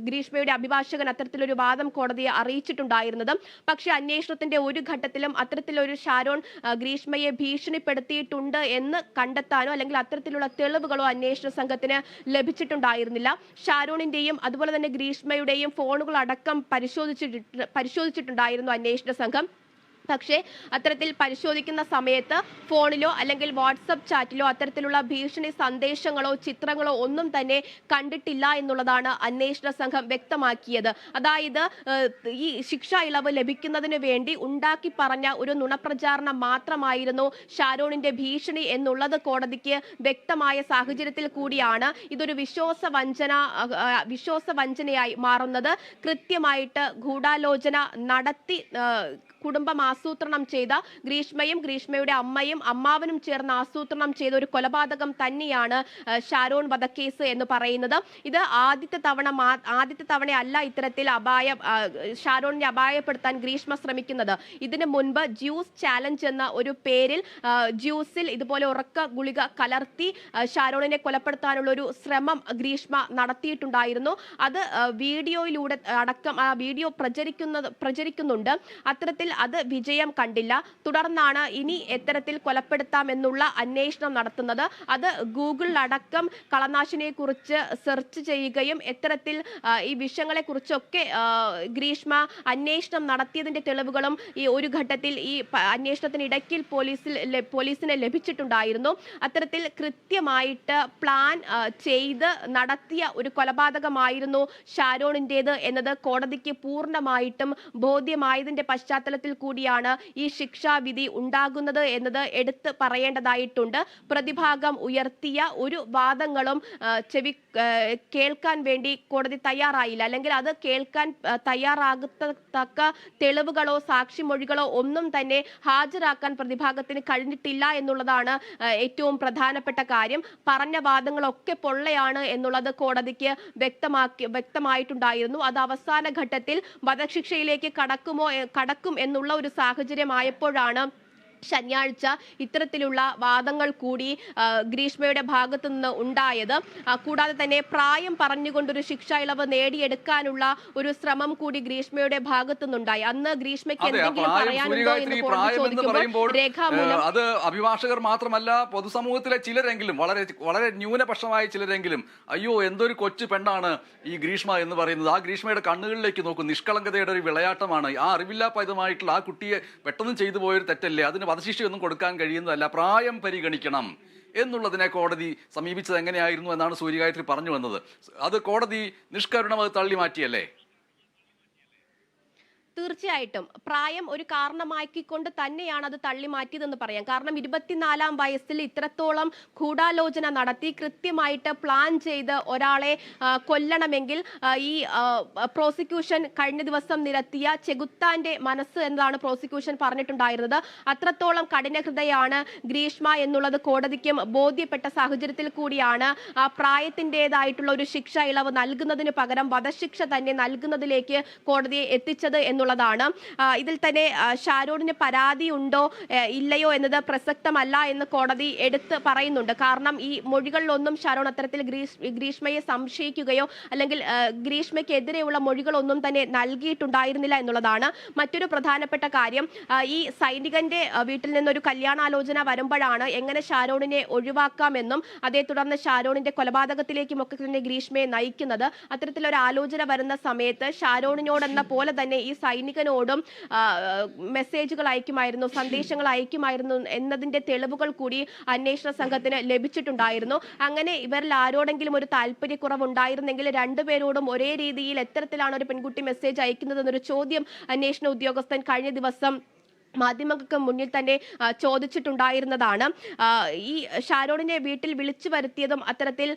ഗ്രീഷ്മയുടെ അഭിഭാഷകൻ അത്തരത്തിലൊരു വാദം കോടതിയെ അറിയിച്ചിട്ടുണ്ടായിരുന്നത്. പക്ഷേ അന്വേഷണത്തിന്റെ ഒരു ഘട്ടത്തിലും അത്തരത്തിലൊരു ഷാരോൺ ഗ്രീഷ്മയെ ഭീഷണിപ്പെടുത്തിയിട്ടുണ്ട് എന്ന് കണ്ടെത്താനോ അല്ലെങ്കിൽ അത്തരത്തിലുള്ള തെളിവുകളോ അന്വേഷണ സംഘത്തിന് ലഭിച്ചിട്ടുണ്ടായിരുന്നില്ല. ഷാരോണിന്റെയും അതുപോലെ തന്നെ ഗ്രീഷ്മയുടെയും ഫോണുകൾ അടക്കം പരിശോധിച്ചിട്ടുണ്ടായിരുന്നു അന്വേഷണ സംഘം. പക്ഷേ അത്തരത്തിൽ പരിശോധിക്കുന്ന സമയത്ത് ഫോണിലോ അല്ലെങ്കിൽ വാട്സപ്പ് ചാറ്റിലോ അത്തരത്തിലുള്ള ഭീഷണി സന്ദേശങ്ങളോ ചിത്രങ്ങളോ ഒന്നും തന്നെ കണ്ടിട്ടില്ല എന്നുള്ളതാണ് അന്വേഷണ സംഘം വ്യക്തമാക്കിയത്. അതായത് ഈ ശിക്ഷാ ഇളവ് ലഭിക്കുന്നതിന് വേണ്ടി ഉണ്ടാക്കി പറഞ്ഞ ഒരു നുണപ്രചാരണം മാത്രമായിരുന്നു ഷാരോണിന്റെ ഭീഷണി എന്നുള്ളത് കോടതിക്ക് വ്യക്തമായ സാഹചര്യത്തിൽ കൂടിയാണ് ഇതൊരു വിശ്വാസവഞ്ചനയായി മാറുന്നത്. കൃത്യമായിട്ട് ഗൂഢാലോചന നടത്തി കുടുംബം ആസൂത്രണം ചെയ്ത ഗ്രീഷ്മയും ഗ്രീഷ്മയുടെ അമ്മയും അമ്മാവനും ചേർന്ന് ആസൂത്രണം ചെയ്ത ഒരു കൊലപാതകം തന്നെയാണ് ഷാരോൺ വധക്കേസ് എന്ന് പറയുന്നത്. ഇത് ആദ്യത്തെ തവണയല്ല ഇത്തരത്തിൽ ഷാരോണിനെ അപായപ്പെടുത്താൻ ഗ്രീഷ്മ ശ്രമിക്കുന്നത്. ഇതിനു മുൻപ് ജ്യൂസ് ചാലഞ്ച് എന്ന ഒരു പേരിൽ ജ്യൂസിൽ ഇതുപോലെ ഉറക്ക ഗുളിക കലർത്തി ഷാരോണിനെ കൊലപ്പെടുത്താനുള്ള ഒരു ശ്രമം ഗ്രീഷ്മ നടത്തിയിട്ടുണ്ടായിരുന്നു. അത് വീഡിയോയിലൂടെ അടക്കം ആ വീഡിയോ പ്രചരിക്കുന്നുണ്ട്. അത്തരത്തിൽ അത് വിജയം കണ്ടില്ല. തുടർന്നാണ് ഇനി എത്തരത്തിൽ കൊലപ്പെടുത്താമെന്നുള്ള അന്വേഷണം നടത്തുന്നത്. അത് ഗൂഗിളിലടക്കം കളനാശിനിയെ കുറിച്ച് സെർച്ച് ചെയ്യുകയും എത്തരത്തിൽ ഈ വിഷയങ്ങളെ കുറിച്ചൊക്കെ ഗ്രീഷ്മ അന്വേഷണം നടത്തിയതിന്റെ തെളിവുകളും ഈ ഒരു ഘട്ടത്തിൽ ഈ അന്വേഷണത്തിനിടയ്ക്കിൽ പോലീസിന് ലഭിച്ചിട്ടുണ്ടായിരുന്നു. അത്തരത്തിൽ കൃത്യമായിട്ട് പ്ലാൻ ചെയ്ത് നടത്തിയ ഒരു കൊലപാതകമായിരുന്നു ഷാരോണിന്റേത് എന്നത് കോടതിക്ക് പൂർണ്ണമായിട്ടും ബോധ്യമായതിന്റെ പശ്ചാത്തലത്തിൽ കൂടിയാണ് ഈ ശിക്ഷാവിധി ഉണ്ടാകുന്നത് എന്നത് എടുത്ത് പറയേണ്ടതായിട്ടുണ്ട്. പ്രതിഭാഗം ഉയർത്തിയ ഒരു വാദങ്ങളും കേൾക്കാൻ വേണ്ടി കോടതി തയ്യാറായില്ല, അല്ലെങ്കിൽ അത് കേൾക്കാൻ തയ്യാറാകത്തക്ക തെളിവുകളോ സാക്ഷിമൊഴികളോ ഒന്നും തന്നെ ഹാജരാക്കാൻ പ്രതിഭാഗത്തിന് കഴിഞ്ഞിട്ടില്ല എന്നുള്ളതാണ് ഏറ്റവും പ്രധാനപ്പെട്ട കാര്യം. പറഞ്ഞ വാദങ്ങളൊക്കെ പൊള്ളയാണ് എന്നുള്ളത് കോടതിക്ക് വ്യക്തമായിട്ടുണ്ടായിരുന്നു. അത് അവസാന ഘട്ടത്തിൽ വധശിക്ഷയിലേക്ക് കടക്കും എന്നുള്ള ഒരു സാഹചര്യമായപ്പോഴാണ് ശനിയാഴ്ച ഇത്തരത്തിലുള്ള വാദങ്ങൾ കൂടി ഗ്രീഷ്മയുടെ ഭാഗത്തു നിന്ന് ഉണ്ടായത്. കൂടാതെ തന്നെ പ്രായം പറഞ്ഞുകൊണ്ടൊരു ശിക്ഷാ ഇളവ് നേടിയെടുക്കാനുള്ള ഒരു ശ്രമം കൂടി ഗ്രീഷ്മയുടെ ഭാഗത്തു നിന്നുണ്ടായി. അന്ന് ഗ്രീഷ്മയ്ക്ക് എന്തെങ്കിലും പറയാനുണ്ടോ എന്ന് കോടതി ചോദിക്കുമ്പോൾ രേഖാമൂലം അത് അഭിഭാഷകർ മാത്രമല്ല പൊതുസമൂഹത്തിലെ ചിലരെങ്കിലും വളരെ ന്യൂനപക്ഷമായ ചിലരെങ്കിലും അയ്യോ എന്തൊരു കൊച്ചു പെണ്ണാണ് ഈ ഗ്രീഷ്മ എന്ന് പറയുന്നത്, ആ ഗ്രീഷ്മയുടെ കണ്ണുകളിലേക്ക് നോക്കും, നിഷ്കളങ്കതയുടെ ഒരു വിളയാട്ടമാണ്, ആ അറിവില്ലാ പൈതമായിട്ടുള്ള ആ കുട്ടിയെ പെട്ടെന്ന് ചെയ്തു പോയൊരു തെറ്റല്ലേ, അതിന് വധശിക്ഷയൊന്നും കൊടുക്കാൻ കഴിയുന്നതല്ല, പ്രായം പരിഗണിക്കണം എന്നുള്ളതിനെ കോടതി സമീപിച്ചത് എങ്ങനെയായിരുന്നു എന്നാണ് സൂര്യഗായത്രി പറഞ്ഞു വന്നത്. അത് കോടതി നിഷ്കരുണം അത് തള്ളി മാറ്റിയല്ലേ? തീർച്ചയായിട്ടും പ്രായം ഒരു കാരണമാക്കിക്കൊണ്ട് തന്നെയാണ് അത് തള്ളി മാറ്റിയതെന്ന് പറയാം. കാരണം 24-ാം വയസ്സിൽ ഇത്രത്തോളം ഗൂഢാലോചന നടത്തി കൃത്യമായിട്ട് പ്ലാൻ ചെയ്ത് ഒരാളെ കൊല്ലണമെങ്കിൽ ഈ പ്രോസിക്യൂഷൻ കഴിഞ്ഞ ദിവസം നിരത്തിയ ചെകുത്താന്റെ മനസ്സ് എന്നതാണ് പ്രോസിക്യൂഷൻ പറഞ്ഞിട്ടുണ്ടായിരുന്നത്. അത്രത്തോളം കഠിനഹൃദയാണ് ഗ്രീഷ്മ എന്നുള്ളത് കോടതിക്കും ബോധ്യപ്പെട്ട സാഹചര്യത്തിൽ കൂടിയാണ് ആ പ്രായത്തിൻ്റെതായിട്ടുള്ള ഒരു ശിക്ഷ ഇളവ് നൽകുന്നതിന് പകരം വധശിക്ഷ തന്നെ നൽകുന്നതിലേക്ക് കോടതിയെ എത്തിച്ചത് എന്നുള്ളതാണ്. ഇതിൽ തന്നെ ഷാരോണിന് പരാതി ഉണ്ടോ ഇല്ലയോ എന്നത് പ്രസക്തമല്ല എന്ന് കോടതി എടുത്ത് പറയുന്നുണ്ട്. കാരണം ഈ മൊഴികളിലൊന്നും ഷാരോൺ അത്തരത്തിൽ ഗ്രീഷ്മയെ സംശയിക്കുകയോ അല്ലെങ്കിൽ ഗ്രീഷ്മയ്ക്കെതിരെയുള്ള മൊഴികളൊന്നും തന്നെ നൽകിയിട്ടുണ്ടായിരുന്നില്ല എന്നുള്ളതാണ്. മറ്റൊരു പ്രധാനപ്പെട്ട കാര്യം, ഈ സൈനികന്റെ വീട്ടിൽ നിന്നൊരു കല്യാണാലോചന വരുമ്പോഴാണ് എങ്ങനെ ഷാരോണിനെ ഒഴിവാക്കാമെന്നും അതേ തുടർന്ന് ഷാരോണിന്റെ കൊലപാതകത്തിലേക്കും ഒക്കെ തന്നെ ഗ്രീഷ്മയെ നയിക്കുന്നത്. അത്തരത്തിലൊരു ആലോചന വരുന്ന സമയത്ത് ഷാരോണിനോടെന്ന പോലെ തന്നെ ഈ സൈനികനോടും മെസ്സേജുകൾ അയക്കുമായിരുന്നു, സന്ദേശങ്ങൾ അയക്കുമായിരുന്നു എന്നതിന്റെ തെളിവുകൾ കൂടി അന്വേഷണ സംഘത്തിന് ലഭിച്ചിട്ടുണ്ടായിരുന്നു. അങ്ങനെ ഇവരിൽ ആരോടെങ്കിലും ഒരു താല്പര്യക്കുറവുണ്ടായിരുന്നെങ്കിൽ രണ്ടുപേരോടും ഒരേ രീതിയിൽ എത്തരത്തിലാണ് ഒരു പെൺകുട്ടി മെസ്സേജ് അയക്കുന്നത് എന്നൊരു ചോദ്യം അന്വേഷണ ഉദ്യോഗസ്ഥൻ കഴിഞ്ഞ ദിവസം മാധ്യമങ്ങൾക്ക് മുന്നിൽ തന്നെ ചോദിച്ചിട്ടുണ്ടായിരുന്നതാണ്. ഈ ഷാരോണിനെ വീട്ടിൽ വിളിച്ചു വരുത്തിയതും അത്തരത്തിൽ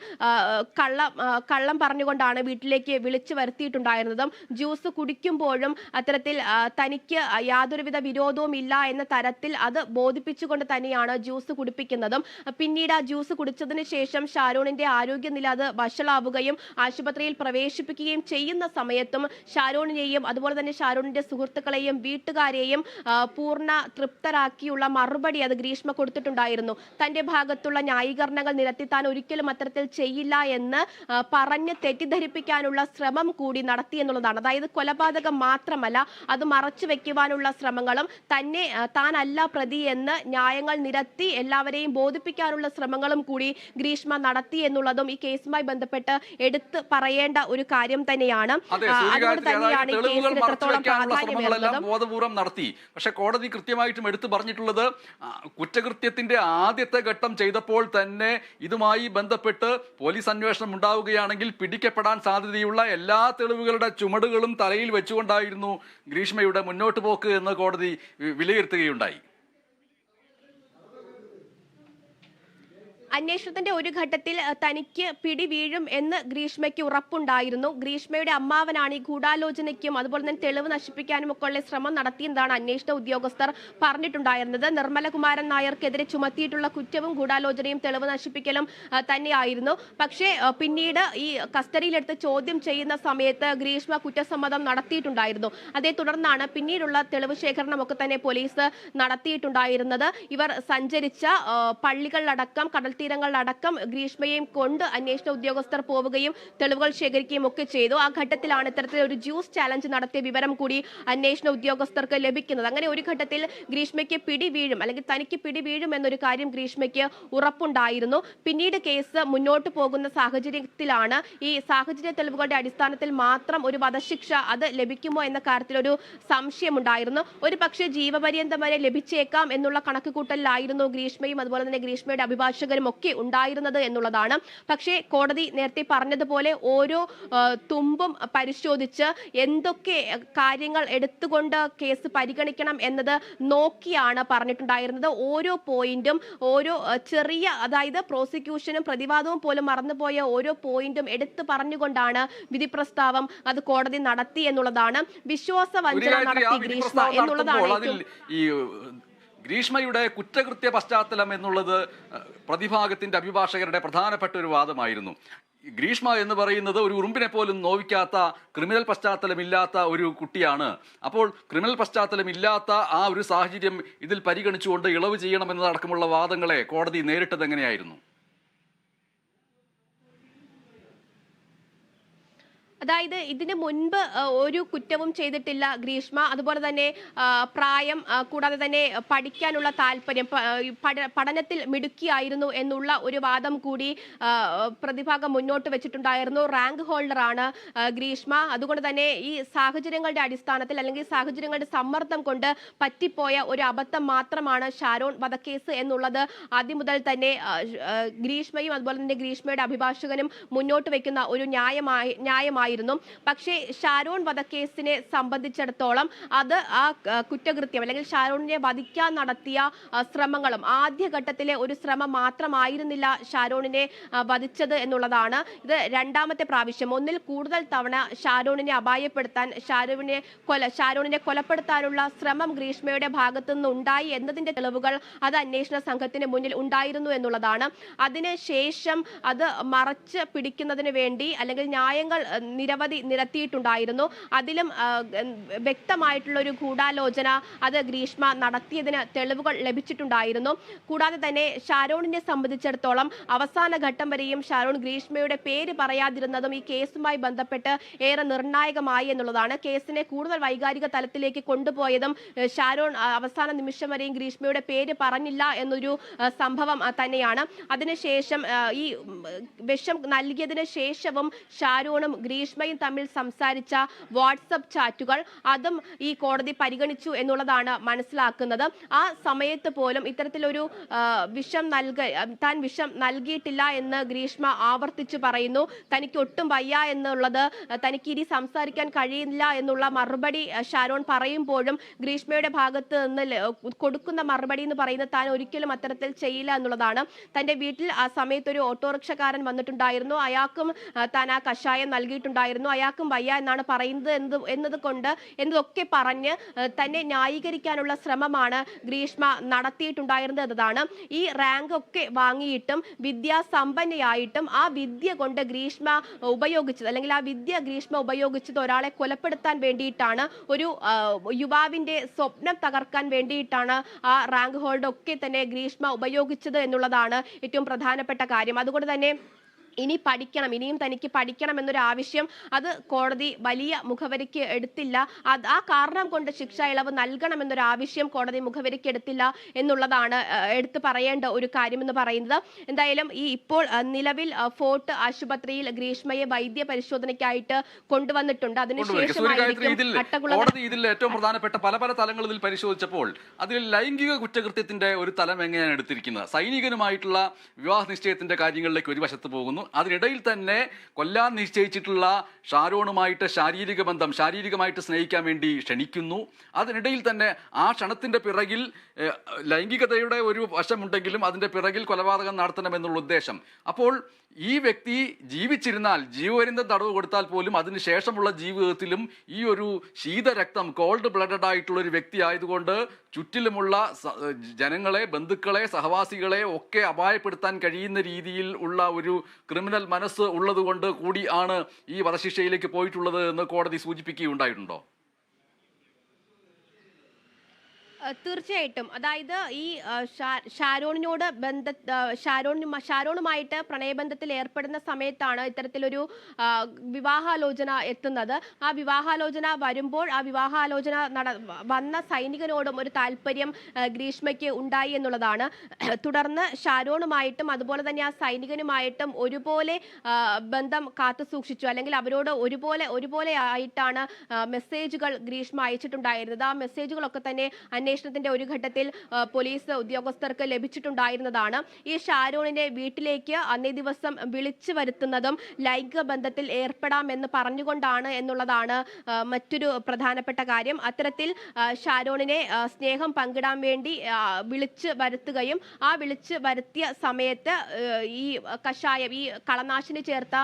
കള്ളം പറഞ്ഞുകൊണ്ടാണ് വീട്ടിലേക്ക് വിളിച്ചു വരുത്തിയിട്ടുണ്ടായിരുന്നതും. ജ്യൂസ് കുടിക്കുമ്പോഴും അത്തരത്തിൽ തനിക്ക് യാതൊരുവിധ വിരോധവും ഇല്ല എന്ന തരത്തിൽ അത് ബോധിപ്പിച്ചുകൊണ്ട് തന്നെയാണ് ജ്യൂസ് കുടിപ്പിക്കുന്നതും. പിന്നീട് ആ ജ്യൂസ് കുടിച്ചതിന് ശേഷം ഷാരോണിന്റെ ആരോഗ്യനില അത് വഷളാവുകയും ആശുപത്രിയിൽ പ്രവേശിപ്പിക്കുകയും ചെയ്യുന്ന സമയത്തും ഷാരോണിനെയും അതുപോലെ തന്നെ ഷാരോണിന്റെ സുഹൃത്തുക്കളെയും വീട്ടുകാരെയും പൂർണ്ണ തൃപ്തരാക്കിയുള്ള മറുപടി അത് ഗ്രീഷ്മ കൊടുത്തിട്ടുണ്ടായിരുന്നു. തന്റെ ഭാഗത്തുള്ള ന്യായീകരണങ്ങൾ നിരത്തി താൻ ഒരിക്കലും അത്തരത്തിൽ ചെയ്യില്ല എന്ന് പറഞ്ഞ് തെറ്റിദ്ധരിപ്പിക്കാനുള്ള ശ്രമം കൂടി നടത്തി എന്നുള്ളതാണ്. അതായത് കൊലപാതകം മാത്രമല്ല, അത് മറച്ചു വെക്കുവാനുള്ള ശ്രമങ്ങളും തന്നെ താനല്ല പ്രതി എന്ന് ന്യായങ്ങൾ നിരത്തി എല്ലാവരെയും ബോധിപ്പിക്കാനുള്ള ശ്രമങ്ങളും കൂടി ഗ്രീഷ്മ നടത്തി എന്നുള്ളതും ഈ കേസുമായി ബന്ധപ്പെട്ട് എടുത്ത് പറയേണ്ട ഒരു കാര്യം തന്നെയാണ്. അതുകൊണ്ട് തന്നെയാണ് ഈ കേസിന് എത്രത്തോളം പ്രാധാന്യമേറുന്നതും. ബോധപൂർവം നടത്തി. പക്ഷെ കോടതി കൃത്യമായിട്ടും എടുത്തു പറഞ്ഞിട്ടുള്ളത് കുറ്റകൃത്യത്തിന്റെ ആദ്യത്തെ ഘട്ടം ചെയ്തപ്പോൾ തന്നെ ഇതുമായി ബന്ധപ്പെട്ട് പോലീസ് അന്വേഷണം ഉണ്ടാവുകയാണെങ്കിൽ പിടിക്കപ്പെടാൻ സാധ്യതയുള്ള എല്ലാ തെളിവുകളുടെ ചുമടുകളും തലയിൽ വെച്ചുകൊണ്ടായിരുന്നു ഗ്രീഷ്മയുടെ മുന്നോട്ട് പോക്ക് എന്ന് കോടതി വിലയിരുത്തുകയുണ്ടായി. അന്വേഷണത്തിന്റെ ഒരു ഘട്ടത്തിൽ തനിക്ക് പിടി വീഴും എന്ന് ഗ്രീഷ്മയ്ക്ക് ഉറപ്പുണ്ടായിരുന്നു. ഗ്രീഷ്മയുടെ അമ്മാവനാണ് ഈ ഗൂഢാലോചനയ്ക്കും അതുപോലെ തന്നെ തെളിവ് നശിപ്പിക്കാനും ഒക്കെ ഉള്ള ശ്രമം നടത്തിയെന്നാണ് അന്വേഷണ ഉദ്യോഗസ്ഥർ പറഞ്ഞിട്ടുണ്ടായിരുന്നത്. നിർമ്മലകുമാരൻ നായർക്കെതിരെ ചുമത്തിയിട്ടുള്ള കുറ്റവും ഗൂഢാലോചനയും തെളിവ് നശിപ്പിക്കലും തന്നെയായിരുന്നു. പക്ഷേ പിന്നീട് ഈ കസ്റ്റഡിയിലെടുത്ത് ചോദ്യം ചെയ്യുന്ന സമയത്ത് ഗ്രീഷ്മ കുറ്റസമ്മതം നടത്തിയിട്ടുണ്ടായിരുന്നു. അതേ തുടർന്നാണ് പിന്നീടുള്ള തെളിവ് ശേഖരണമൊക്കെ തന്നെ പോലീസ് നടത്തിയിട്ടുണ്ടായിരുന്നത്. ഇവർ സഞ്ചരിച്ച പള്ളികളിലടക്കം കടൽ തീരങ്ങളിലടക്കം ഗ്രീഷ്മയെയും കൊണ്ട് അന്വേഷണ ഉദ്യോഗസ്ഥർ പോവുകയും തെളിവുകൾ ശേഖരിക്കുകയും ഒക്കെ ചെയ്തു. ആ ഘട്ടത്തിലാണ് ഇത്തരത്തിലൊരു ജ്യൂസ് ചാലഞ്ച് നടത്തിയ വിവരം കൂടി അന്വേഷണ ഉദ്യോഗസ്ഥർക്ക് ലഭിക്കുന്നത്. അങ്ങനെ ഒരു ഘട്ടത്തിൽ ഗ്രീഷ്മയ്ക്ക് പിടി വീഴും അല്ലെങ്കിൽ തനിക്ക് പിടി വീഴും എന്നൊരു കാര്യം ഗ്രീഷ്മയ്ക്ക് ഉറപ്പുണ്ടായിരുന്നു. പിന്നീട് കേസ് മുന്നോട്ട് പോകുന്ന സാഹചര്യത്തിലാണ് ഈ സാഹചര്യ തെളിവുകളുടെ അടിസ്ഥാനത്തിൽ മാത്രം ഒരു വധശിക്ഷ അത് ലഭിക്കുമോ എന്ന കാര്യത്തിൽ ഒരു സംശയമുണ്ടായിരുന്നു. ഒരു പക്ഷേ ജീവപര്യന്തം വരെ ലഭിച്ചേക്കാം എന്നുള്ള കണക്കുകൂട്ടലിലായിരുന്നു ഗ്രീഷ്മയും അതുപോലെ തന്നെ ഗ്രീഷ്മയുടെ അഭിഭാഷകരും ഒക്കെ ഉണ്ടായിരുന്നത് എന്നുള്ളതാണ്. പക്ഷേ കോടതി നേരത്തെ പറഞ്ഞതുപോലെ ഓരോ തുമ്പും പരിശോധിച്ച് എന്തൊക്കെ കാര്യങ്ങൾ എടുത്തുകൊണ്ട് കേസ് പരിഗണിക്കണം എന്നത് നോക്കിയാണ് പറഞ്ഞിട്ടുണ്ടായിരുന്നത്. ഓരോ പോയിന്റും ഓരോ ചെറിയ, അതായത് പ്രോസിക്യൂഷനും പ്രതിവാദവും പോലും മറന്നുപോയ ഓരോ പോയിന്റും എടുത്തു പറഞ്ഞുകൊണ്ടാണ് വിധി പ്രസ്താവം അത് കോടതി നടത്തി എന്നുള്ളതാണ്. വിശ്വാസവഞ്ചന നടത്തി ഗ്രീഷ്മ എന്നുള്ളതാണ് ഗ്രീഷ്മയുടെ കുറ്റകൃത്യ പശ്ചാത്തലം എന്നുള്ളത് പ്രതിഭാഗത്തിന്റെ അഭിഭാഷകരുടെ പ്രധാനപ്പെട്ട ഒരു വാദമായിരുന്നു. ഗ്രീഷ്മ എന്ന് പറയുന്നത് ഒരു ഉറുമ്പിനെ പോലും നോവിക്കാത്ത ക്രിമിനൽ പശ്ചാത്തലമില്ലാത്ത ഒരു കുട്ടിയാണ്. അപ്പോൾ ക്രിമിനൽ പശ്ചാത്തലമില്ലാത്ത ആ ഒരു സാഹചര്യം ഇതിൽ പരിഗണിച്ചുകൊണ്ട് ഇളവ് ചെയ്യണമെന്നതടക്കമുള്ള വാദങ്ങളെ കോടതി നേരിട്ടത് എങ്ങനെയായിരുന്നു? അതായത് ഇതിന് മുൻപ് ഒരു കുറ്റവും ചെയ്തിട്ടില്ല ഗ്രീഷ്മ. അതുപോലെ തന്നെ പ്രായം, കൂടാതെ തന്നെ പഠിക്കാനുള്ള താല്പര്യം, പഠനത്തിൽ മിടുക്കിയായിരുന്നു എന്നുള്ള ഒരു വാദം കൂടി പ്രതിഭാഗം മുന്നോട്ട് വെച്ചിട്ടുണ്ടായിരുന്നു. റാങ്ക് ഹോൾഡറാണ് ഗ്രീഷ്മ. അതുകൊണ്ട് തന്നെ ഈ സാഹചര്യങ്ങളുടെ അടിസ്ഥാനത്തിൽ അല്ലെങ്കിൽ സാഹചര്യങ്ങളുടെ സമ്മർദ്ദം കൊണ്ട് പറ്റിപ്പോയ ഒരു അബദ്ധം മാത്രമാണ് ഷാരോൺ വധക്കേസ് എന്നുള്ളത് ആദ്യം മുതൽ തന്നെ ഗ്രീഷ്മയും അതുപോലെ തന്നെ ഗ്രീഷ്മയുടെ അഭിഭാഷകനും മുന്നോട്ട് വെക്കുന്ന ഒരു ന്യായമായി. പക്ഷേ ഷാരോൺ വധക്കേസിനെ സംബന്ധിച്ചിടത്തോളം അത് ആ കുറ്റകൃത്യം അല്ലെങ്കിൽ ഷാരോണിനെ വധിക്കാൻ നടത്തിയ ശ്രമങ്ങളും ആദ്യഘട്ടത്തിലെ ഒരു ശ്രമം മാത്രമായിരുന്നില്ല ഷാരോണിനെ വധിച്ചത് എന്നുള്ളതാണ്. ഇത് രണ്ടാമത്തെ പ്രാവശ്യം, ഒന്നിൽ കൂടുതൽ തവണ ഷാരോണിനെ അപായപ്പെടുത്താൻ, ഷാരോണിനെ കൊലപ്പെടുത്താനുള്ള ശ്രമം ഗ്രീഷ്മയുടെ ഭാഗത്തു നിന്ന് ഉണ്ടായി എന്നതിന്റെ തെളിവുകൾ അത് അന്വേഷണ സംഘത്തിന് മുന്നിൽ ഉണ്ടായിരുന്നു എന്നുള്ളതാണ്. അതിനുശേഷം അത് മറച്ച് പിടിക്കുന്നതിന് വേണ്ടി അല്ലെങ്കിൽ ന്യായങ്ങൾ നിരവധി നിരത്തിയിട്ടുണ്ടായിരുന്നു. അതിലും വ്യക്തമായിട്ടുള്ള ഒരു ഗൂഢാലോചന അത് ഗ്രീഷ്മ നടത്തിയതിന് തെളിവുകൾ ലഭിച്ചിട്ടുണ്ടായിരുന്നു. കൂടാതെ തന്നെ ഷാരോണിനെ സംബന്ധിച്ചിടത്തോളം അവസാന ഘട്ടം വരെയും ഷാരോൺ ഗ്രീഷ്മയുടെ പേര് പറയാതിരുന്നതും ഈ കേസുമായി ബന്ധപ്പെട്ട് ഏറെ നിർണായകമായി എന്നുള്ളതാണ്. കേസിനെ കൂടുതൽ വൈകാരിക തലത്തിലേക്ക് കൊണ്ടുപോയതും ഷാരോൺ അവസാന നിമിഷം വരെയും ഗ്രീഷ്മയുടെ പേര് പറഞ്ഞില്ല എന്നൊരു സംഭവം തന്നെയാണ്. അതിനുശേഷം ഈ വിഷം നൽകിയതിന് ശേഷവും ഷാരോണും ഗ്രീഷ്മയും തമ്മിൽ സംസാരിച്ച വാട്സപ്പ് ചാറ്റുകൾ അതും ഈ കോടതി പരിഗണിച്ചു എന്നുള്ളതാണ് മനസ്സിലാക്കുന്നത്. ആ സമയത്ത് പോലും ഇത്തരത്തിലൊരു താൻ വിഷം നൽകിയിട്ടില്ല എന്ന് ഗ്രീഷ്മ ആവർത്തിച്ചു പറയുന്നു. തനിക്ക് ഒട്ടും വയ്യ എന്നുള്ളത്, തനിക്ക് ഇനി സംസാരിക്കാൻ കഴിയില്ല എന്നുള്ള മറുപടി ഷാരോൺ പറയുമ്പോഴും ഗ്രീഷ്മയുടെ ഭാഗത്ത് നിന്ന് കൊടുക്കുന്ന മറുപടി എന്ന് പറയുന്നത് താൻ ഒരിക്കലും അത്തരത്തിൽ ചെയ്യില്ല എന്നുള്ളതാണ്. തന്റെ വീട്ടിൽ ആ സമയത്ത് ഒരു ഓട്ടോറിക്ഷക്കാരൻ വന്നിട്ടുണ്ടായിരുന്നു. അയാൾക്കും താൻ ആ കഷായം നൽകിയിട്ടുണ്ടായിരുന്നു. ചെയ്തിട്ടുണ്ടായിരുന്നു. അയാൾക്കും വയ്യ എന്നാണ് പറയുന്നത് എന്നതൊക്കെ പറഞ്ഞ് തന്നെ ന്യായീകരിക്കാനുള്ള ശ്രമമാണ് ഗ്രീഷ്മ നടത്തിയിട്ടുണ്ടായിരുന്നത് എന്നതാണ്. ഈ റാങ്ക് ഒക്കെ വാങ്ങിയിട്ടും വിദ്യാസമ്പന്നയായിട്ടും ആ വിദ്യ കൊണ്ട് ഗ്രീഷ്മ ഉപയോഗിച്ചത്, അല്ലെങ്കിൽ ആ വിദ്യ ഗ്രീഷ്മ ഉപയോഗിച്ചത് ഒരാളെ കൊലപ്പെടുത്താൻ വേണ്ടിയിട്ടാണ്, ഒരു യുവാവിന്റെ സ്വപ്നം തകർക്കാൻ വേണ്ടിയിട്ടാണ് ആ റാങ്ക് ഹോൾഡർ ഒക്കെ തന്നെ ഗ്രീഷ്മ ഉപയോഗിച്ചത് എന്നുള്ളതാണ് ഏറ്റവും പ്രധാനപ്പെട്ട കാര്യം. അതുകൊണ്ട് തന്നെ ഇനിയും തനിക്ക് പഠിക്കണം എന്നൊരു ആവശ്യം അത് കോടതി വലിയ മുഖവരിക്ക് എടുത്തില്ല. ആ കാരണം കൊണ്ട് ശിക്ഷ ഇളവ് നൽകണമെന്നൊരു ആവശ്യം കോടതി മുഖവരിക്ക് എടുത്തില്ല എന്നുള്ളതാണ് എടുത്തു പറയേണ്ട ഒരു കാര്യമെന്ന് പറയുന്നത്. എന്തായാലും ഇപ്പോൾ നിലവിൽ ഫോർട്ട് ആശുപത്രിയിൽ ഗ്രീഷ്മയെ വൈദ്യ പരിശോധനയ്ക്കായിട്ട് കൊണ്ടുവന്നിട്ടുണ്ട്. കോടതി ഇതിൽ ഏറ്റവും പ്രധാനപ്പെട്ട പല തലങ്ങളിൽ പരിശോധിച്ചപ്പോൾ അതിൽ ലൈംഗിക കുറ്റകൃത്യത്തിന്റെ ഒരു തലം എങ്ങനെയാണ് എടുത്തിരിക്കുന്നത്? സൈനികനുമായിട്ടുള്ള വിവാഹ നിശ്ചയത്തിന്റെ കാര്യങ്ങളിലേക്ക് ഒരു വശത്ത് പോകുന്നു. അതിനിടയിൽ തന്നെ കൊല്ലാൻ നിശ്ചയിച്ചിട്ടുള്ള ഷാരോണുമായിട്ട് ശാരീരികമായിട്ട് സ്നേഹിക്കാൻ വേണ്ടി ക്ഷണിക്കുന്നു. അതിനിടയിൽ തന്നെ ആ ക്ഷണത്തിന്റെ പിറകിൽ ലൈംഗികതയുടെ ഒരു വശമുണ്ടെങ്കിലും അതിന്റെ പിറകിൽ കൊലപാതകം നടത്തണമെന്നുള്ള ഉദ്ദേശം. അപ്പോൾ ഈ വ്യക്തി ജീവിച്ചിരുന്നാൽ, ജീവപര്യന്തം തടവ് കൊടുത്താൽ പോലും അതിനുശേഷമുള്ള ജീവിതത്തിലും ഈ ഒരു ശീതരക്തം, കോൾഡ് ബ്ലഡഡ് ആയിട്ടുള്ള ഒരു വ്യക്തി ആയതുകൊണ്ട് ചുറ്റിലുമുള്ള ജനങ്ങളെ, ബന്ധുക്കളെ, സഹവാസികളെ ഒക്കെ അപായപ്പെടുത്താൻ കഴിയുന്ന രീതിയിൽ ഉള്ള ഒരു ക്രിമിനൽ മനസ്സ് ഉള്ളതുകൊണ്ട് കൂടി ആണ് ഈ വധശിക്ഷയിലേക്ക് പോയിട്ടുള്ളത് എന്ന് കോടതി സൂചിപ്പിക്കുകയുണ്ടായിട്ടുണ്ടോ? തീർച്ചയായിട്ടും. അതായത് ഈ ഷാരോണുമായിട്ട് പ്രണയബന്ധത്തിൽ ഏർപ്പെടുന്ന സമയത്താണ് ഇത്തരത്തിലൊരു വിവാഹാലോചന എത്തുന്നത്. ആ വിവാഹാലോചന വരുമ്പോൾ ആ വിവാഹാലോചന വന്ന സൈനികനോടും ഒരു താല്പര്യം ഗ്രീഷ്മയ്ക്ക് ഉണ്ടായി എന്നുള്ളതാണ്. തുടർന്ന് ഷാരോണുമായിട്ടും അതുപോലെ തന്നെ ആ സൈനികനുമായിട്ടും ഒരുപോലെ ബന്ധം കാത്തു സൂക്ഷിച്ചു, അല്ലെങ്കിൽ അവരോട് ഒരുപോലെ ആയിട്ടാണ് മെസ്സേജുകൾ ഗ്രീഷ്മ അയച്ചിട്ടുണ്ടായിരുന്നത്. ആ മെസ്സേജുകളൊക്കെ തന്നെ അന്വേഷണത്തിന്റെ ഒരു ഘട്ടത്തിൽ പോലീസ് ഉദ്യോഗസ്ഥർക്ക് ലഭിച്ചിട്ടുണ്ടായിരുന്നതാണ്. ഈ ഷാരോണിനെ വീട്ടിലേക്ക് അന്നേ ദിവസം വിളിച്ചു വരുത്തുന്നതും ലൈംഗിക ബന്ധത്തിൽ ഏർപ്പെടാമെന്ന് പറഞ്ഞുകൊണ്ടാണ് എന്നുള്ളതാണ് മറ്റൊരു പ്രധാനപ്പെട്ട കാര്യം. അത്തരത്തിൽ ഷാരോണിനെ സ്നേഹം പങ്കിടാൻ വേണ്ടി വിളിച്ചു വരുത്തുകയും ആ വിളിച്ചു വരുത്തിയ സമയത്ത് ഈ കഷായം, ഈ കളനാശിനി ചേർത്ത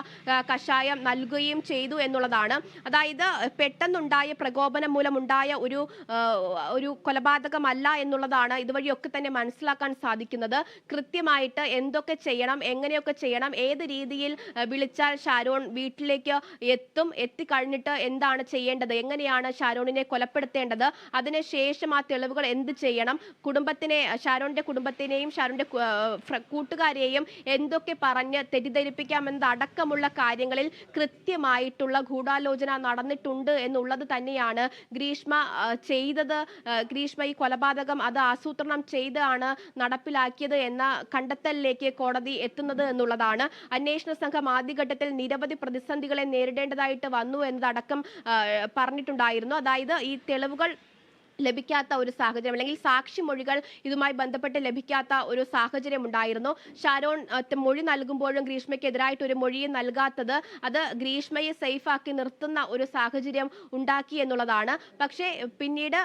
കഷായം നൽകുകയും ചെയ്തു എന്നുള്ളതാണ്. അതായത് പെട്ടെന്നുണ്ടായ പ്രകോപനം മൂലമുണ്ടായ ഒരു കൊലപാതകമല്ല എന്നുള്ളതാണ് ഇതുവഴിയൊക്കെ തന്നെ മനസ്സിലാക്കാൻ സാധിക്കുന്നത്. കൃത്യമായിട്ട് എന്തൊക്കെ ചെയ്യണം, എങ്ങനെയൊക്കെ ചെയ്യണം, ഏത് രീതിയിൽ വിളിച്ചാൽ ഷാരോൺ വീട്ടിലേക്ക് എത്തിക്കഴിഞ്ഞിട്ട് എന്താണ് ചെയ്യേണ്ടത്, എങ്ങനെയാണ് ഷാരോണിനെ കൊലപ്പെടുത്തേണ്ടത്, അതിനുശേഷം ആ തെളിവുകൾ എന്ത് ചെയ്യണം, ഷാരോണിന്റെ കുടുംബത്തിനെയും ഷാരോണിന്റെ കൂട്ടുകാരെയും എന്തൊക്കെ പറഞ്ഞ് തെറ്റിദ്ധരിപ്പിക്കാമെന്നതടക്കമുള്ള കാര്യങ്ങളിൽ കൃത്യമായിട്ടുള്ള ഗൂഢാലോചന നടന്നിട്ടുണ്ട് എന്നുള്ളത് തന്നെയാണ് ഗ്രീഷ്മ ചെയ്തത്. ഗ്രീഷ്മ ഈ കൊലപാതകം അത് ആസൂത്രണം ചെയ്താണ് നടപ്പിലാക്കിയത് എന്ന കണ്ടെത്തലിലേക്ക് കോടതി എത്തുന്നത് എന്നുള്ളതാണ്. അന്വേഷണ സംഘം ആദ്യഘട്ടത്തിൽ നിരവധി പ്രതിസന്ധികളെ നേരിടേണ്ടതായിട്ട് വന്നു എന്നതടക്കം പറഞ്ഞിട്ടുണ്ടായിരുന്നു. അതായത് ഈ തെളിവുകൾ ലഭിക്കാത്ത ഒരു സാഹചര്യം, അല്ലെങ്കിൽ സാക്ഷിമൊഴികൾ ഇതുമായി ബന്ധപ്പെട്ട് ലഭിക്കാത്ത ഒരു സാഹചര്യം ഉണ്ടായിരുന്നു. ഷാരോൺ മൊഴി നൽകുമ്പോഴും ഗ്രീഷ്മയ്ക്കെതിരായിട്ട് ഒരു മൊഴിയും നൽകാത്തത് അത് ഗ്രീഷ്മയെ സേഫാക്കി നിർത്തുന്ന ഒരു സാഹചര്യം ഉണ്ടാക്കി എന്നുള്ളതാണ്. പക്ഷേ പിന്നീട്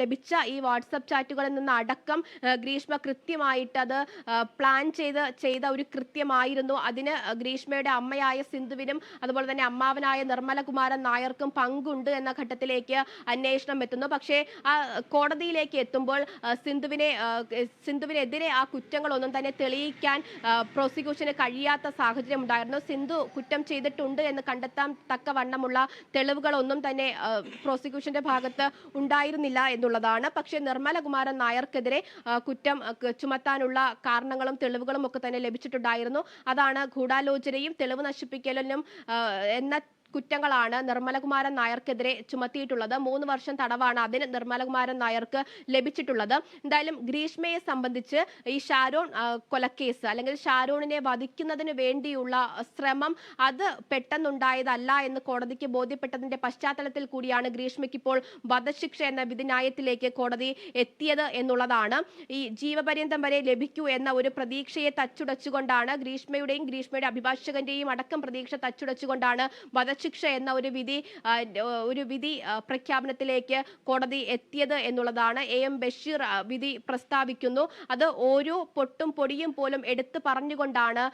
ലഭിച്ച ഈ വാട്സപ്പ് ചാറ്റുകളിൽ നിന്ന് അടക്കം ഗ്രീഷ്മ കൃത്യമായിട്ട് അത് പ്ലാൻ ചെയ്ത ഒരു കൃത്യമായിരുന്നു. അതിന് ഗ്രീഷ്മയുടെ അമ്മയായ സിന്ധുവിനും അതുപോലെ തന്നെ അമ്മാവനായ നിർമ്മലകുമാരൻ നായർക്കും പങ്കുണ്ട് എന്ന ഘട്ടത്തിലേക്ക് അന്വേഷണം എത്തുന്നു. പക്ഷേ ആ കോടതിയിലേക്ക് എത്തുമ്പോൾ സിന്ധുവിനെതിരെ ആ കുറ്റങ്ങളൊന്നും തന്നെ തെളിയിക്കാൻ പ്രോസിക്യൂഷന് കഴിയാത്ത സാഹചര്യം ഉണ്ടായിരുന്നു. സിന്ധു കുറ്റം ചെയ്തിട്ടുണ്ട് എന്ന് കണ്ടെത്താൻ തക്കവണ്ണമുള്ള തെളിവുകളൊന്നും തന്നെ പ്രോസിക്യൂഷന്റെ ഭാഗത്ത് ഉണ്ടായിരുന്നില്ല എന്നുള്ളതാണ്. പക്ഷേ നിർമ്മലകുമാരൻ നായർക്കെതിരെ കുറ്റം ചുമത്താനുള്ള കാരണങ്ങളും തെളിവുകളും ഒക്കെ തന്നെ ലഭിച്ചിട്ടുണ്ടായിരുന്നു. അതാണ് ഗൂഢാലോചനയും തെളിവ് നശിപ്പിക്കലും എന്ന കുറ്റങ്ങളാണ് നിർമ്മലകുമാരൻ നായർക്കെതിരെ ചുമത്തിയിട്ടുള്ളത്. 3 വർഷം തടവാണ് അതിന് നിർമ്മലകുമാരൻ നായർക്ക് ലഭിച്ചിട്ടുള്ളത്. എന്തായാലും ഗ്രീഷ്മയെ സംബന്ധിച്ച് ഈ ഷാരോൺ കൊലക്കേസ്, അല്ലെങ്കിൽ ഷാരോണിനെ വധിക്കുന്നതിന് വേണ്ടിയുള്ള ശ്രമം അത് പെട്ടെന്നുണ്ടായതല്ല എന്ന് കോടതിക്ക് ബോധ്യപ്പെട്ടതിന്റെ പശ്ചാത്തലത്തിൽ കൂടിയാണ് ഗ്രീഷ്മയ്ക്ക് ഇപ്പോൾ വധശിക്ഷ എന്ന വിധിന്യായത്തിലേക്ക് കോടതി എത്തിയത് എന്നുള്ളതാണ്. ഈ ജീവപര്യന്തം വരെ ലഭിക്കൂ എന്ന ഒരു പ്രതീക്ഷയെ തച്ചുടച്ചുകൊണ്ടാണ് ഗ്രീഷ്മയുടെ അഭിഭാഷകന്റെയും അടക്കം പ്രതീക്ഷ തച്ചുടച്ചുകൊണ്ടാണ് വധശിക്ഷ വധശിക്ഷ എന്ന ഒരു വിധി പ്രഖ്യാപനത്തിലേക്ക് കോടതി എത്തിയത് എന്നുള്ളതാണ്. AM ബഷീർ വിധി പ്രസ്താവിക്കുന്നു. അത് ഓരോ പൊട്ടും പൊടിയും പോലും എടുത്തു പറഞ്ഞുകൊണ്ടാണ്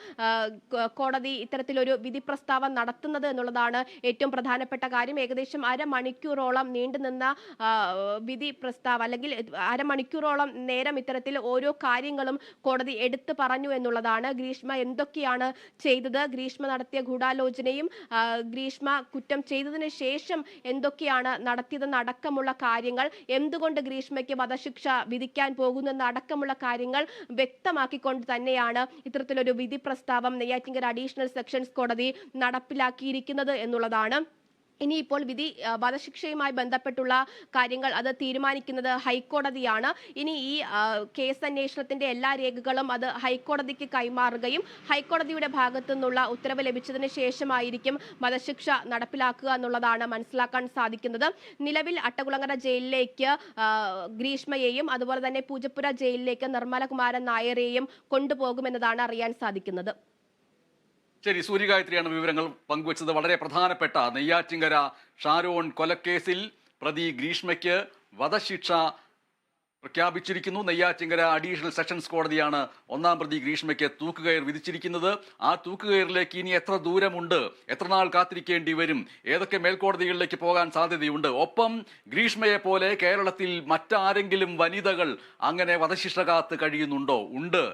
കോടതി ഇത്തരത്തിലൊരു വിധി പ്രസ്താവം നടത്തുന്നത് എന്നുള്ളതാണ് ഏറ്റവും പ്രധാനപ്പെട്ട കാര്യം. ഏകദേശം അരമണിക്കൂറോളം നീണ്ടുനിന്ന വിധി പ്രസ്താവം, അല്ലെങ്കിൽ അരമണിക്കൂറോളം നേരം ഇത്തരത്തിൽ ഓരോ കാര്യങ്ങളും കോടതി എടുത്തു പറഞ്ഞു എന്നുള്ളതാണ്. ഗ്രീഷ്മ എന്തൊക്കെയാണ് ചെയ്തത്, ഗ്രീഷ്മ നടത്തിയ ഗൂഢാലോചനയും ഗ്രീഷ്മ കുറ്റം ചെയ്തതിന് ശേഷം എന്തൊക്കെയാണ് നടത്തിയതെന്ന് അടക്കമുള്ള കാര്യങ്ങൾ, എന്തുകൊണ്ട് ഗ്രീഷ്മയ്ക്ക് വധശിക്ഷ വിധിക്കാൻ പോകുന്നെന്ന് അടക്കമുള്ള കാര്യങ്ങൾ വ്യക്തമാക്കിക്കൊണ്ട് തന്നെയാണ് ഇത്തരത്തിലൊരു വിധി പ്രസ്താവം നെയ്യാറ്റിൻകര അഡീഷണൽ സെഷൻസ് കോടതി നടപ്പിലാക്കിയിരിക്കുന്നത് എന്നുള്ളതാണ്. ഇനിയിപ്പോൾ വധശിക്ഷയുമായി ബന്ധപ്പെട്ടുള്ള കാര്യങ്ങൾ അത് തീരുമാനിക്കുന്നത് ഹൈക്കോടതിയാണ്. ഇനി ഈ കേസ് അന്വേഷണത്തിന്റെ എല്ലാ രേഖകളും അത് ഹൈക്കോടതിക്ക് കൈമാറുകയും ഹൈക്കോടതിയുടെ ഭാഗത്തു നിന്നുള്ള ഉത്തരവ് ലഭിച്ചതിന് ശേഷമായിരിക്കും വധശിക്ഷ നടപ്പിലാക്കുക എന്നുള്ളതാണ് മനസ്സിലാക്കാൻ സാധിക്കുന്നത്. നിലവിൽ അട്ടകുളങ്ങര ജയിലിലേക്ക് ഗ്രീഷ്മയെയും അതുപോലെ തന്നെ പൂജപ്പുര ജയിലിലേക്ക് നിർമ്മലകുമാരൻ നായരെയും കൊണ്ടുപോകുമെന്നതാണ് അറിയാൻ സാധിക്കുന്നത്. ശരി, സൂര്യഗായത്രിയാണ് വിവരങ്ങൾ പങ്കുവച്ചത്. വളരെ പ്രധാനപ്പെട്ട നെയ്യാറ്റിൻകര ഷാരോൺ കൊലക്കേസിൽ പ്രതി ഗ്രീഷ്മയ്ക്ക് വധശിക്ഷ പ്രഖ്യാപിച്ചിരിക്കുന്നു. നെയ്യാറ്റിൻകര അഡീഷണൽ സെഷൻസ് കോടതിയാണ് ഒന്നാം പ്രതി ഗ്രീഷ്മയ്ക്ക് തൂക്കുകയർ വിധിച്ചിരിക്കുന്നത്. ആ തൂക്കുകയറിലേക്ക് ഇനി എത്ര ദൂരമുണ്ട്, എത്ര നാൾ കാത്തിരിക്കേണ്ടി വരും, ഏതൊക്കെ മേൽക്കോടതികളിലേക്ക് പോകാൻ സാധ്യതയുണ്ട്, ഒപ്പം ഗ്രീഷ്മയെ പോലെ കേരളത്തിൽ മറ്റാരെങ്കിലും വനിതകൾ അങ്ങനെ വധശിക്ഷ കാത്ത് കഴിയുന്നുണ്ടോ? ഉണ്ട്.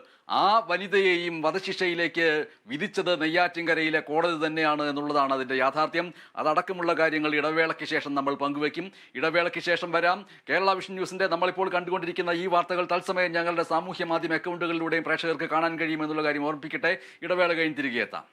ആ വനിതയെയും വധശിക്ഷയിലേക്ക് വിധിച്ചത് നെയ്യാറ്റിൻകരയിലെ കോടതി തന്നെയാണ് എന്നുള്ളതാണ് അതിന്റെ യാഥാർത്ഥ്യം. അതടക്കമുള്ള കാര്യങ്ങൾ ഇടവേളയ്ക്ക് ശേഷം നമ്മൾ പങ്കുവയ്ക്കും. ഇടവേളയ്ക്ക് ശേഷം വരാം. കേരള വിഷൻ ന്യൂസിന്റെ നമ്മളിപ്പോൾ കണ്ടുകൊണ്ടിരിക്കുന്ന ഈ വാർത്തകൾ തത്സമയം ഞങ്ങളുടെ സാമൂഹ്യ മാധ്യമ അക്കൗണ്ടുകളിലൂടെയും പ്രേക്ഷകർക്ക് കാണാൻ കഴിയുമെന്നുള്ള കാര്യം ഓർമ്മിപ്പിക്കട്ടെ. ഇടവേള കഴിഞ്ഞ് തിരികെ എത്താം.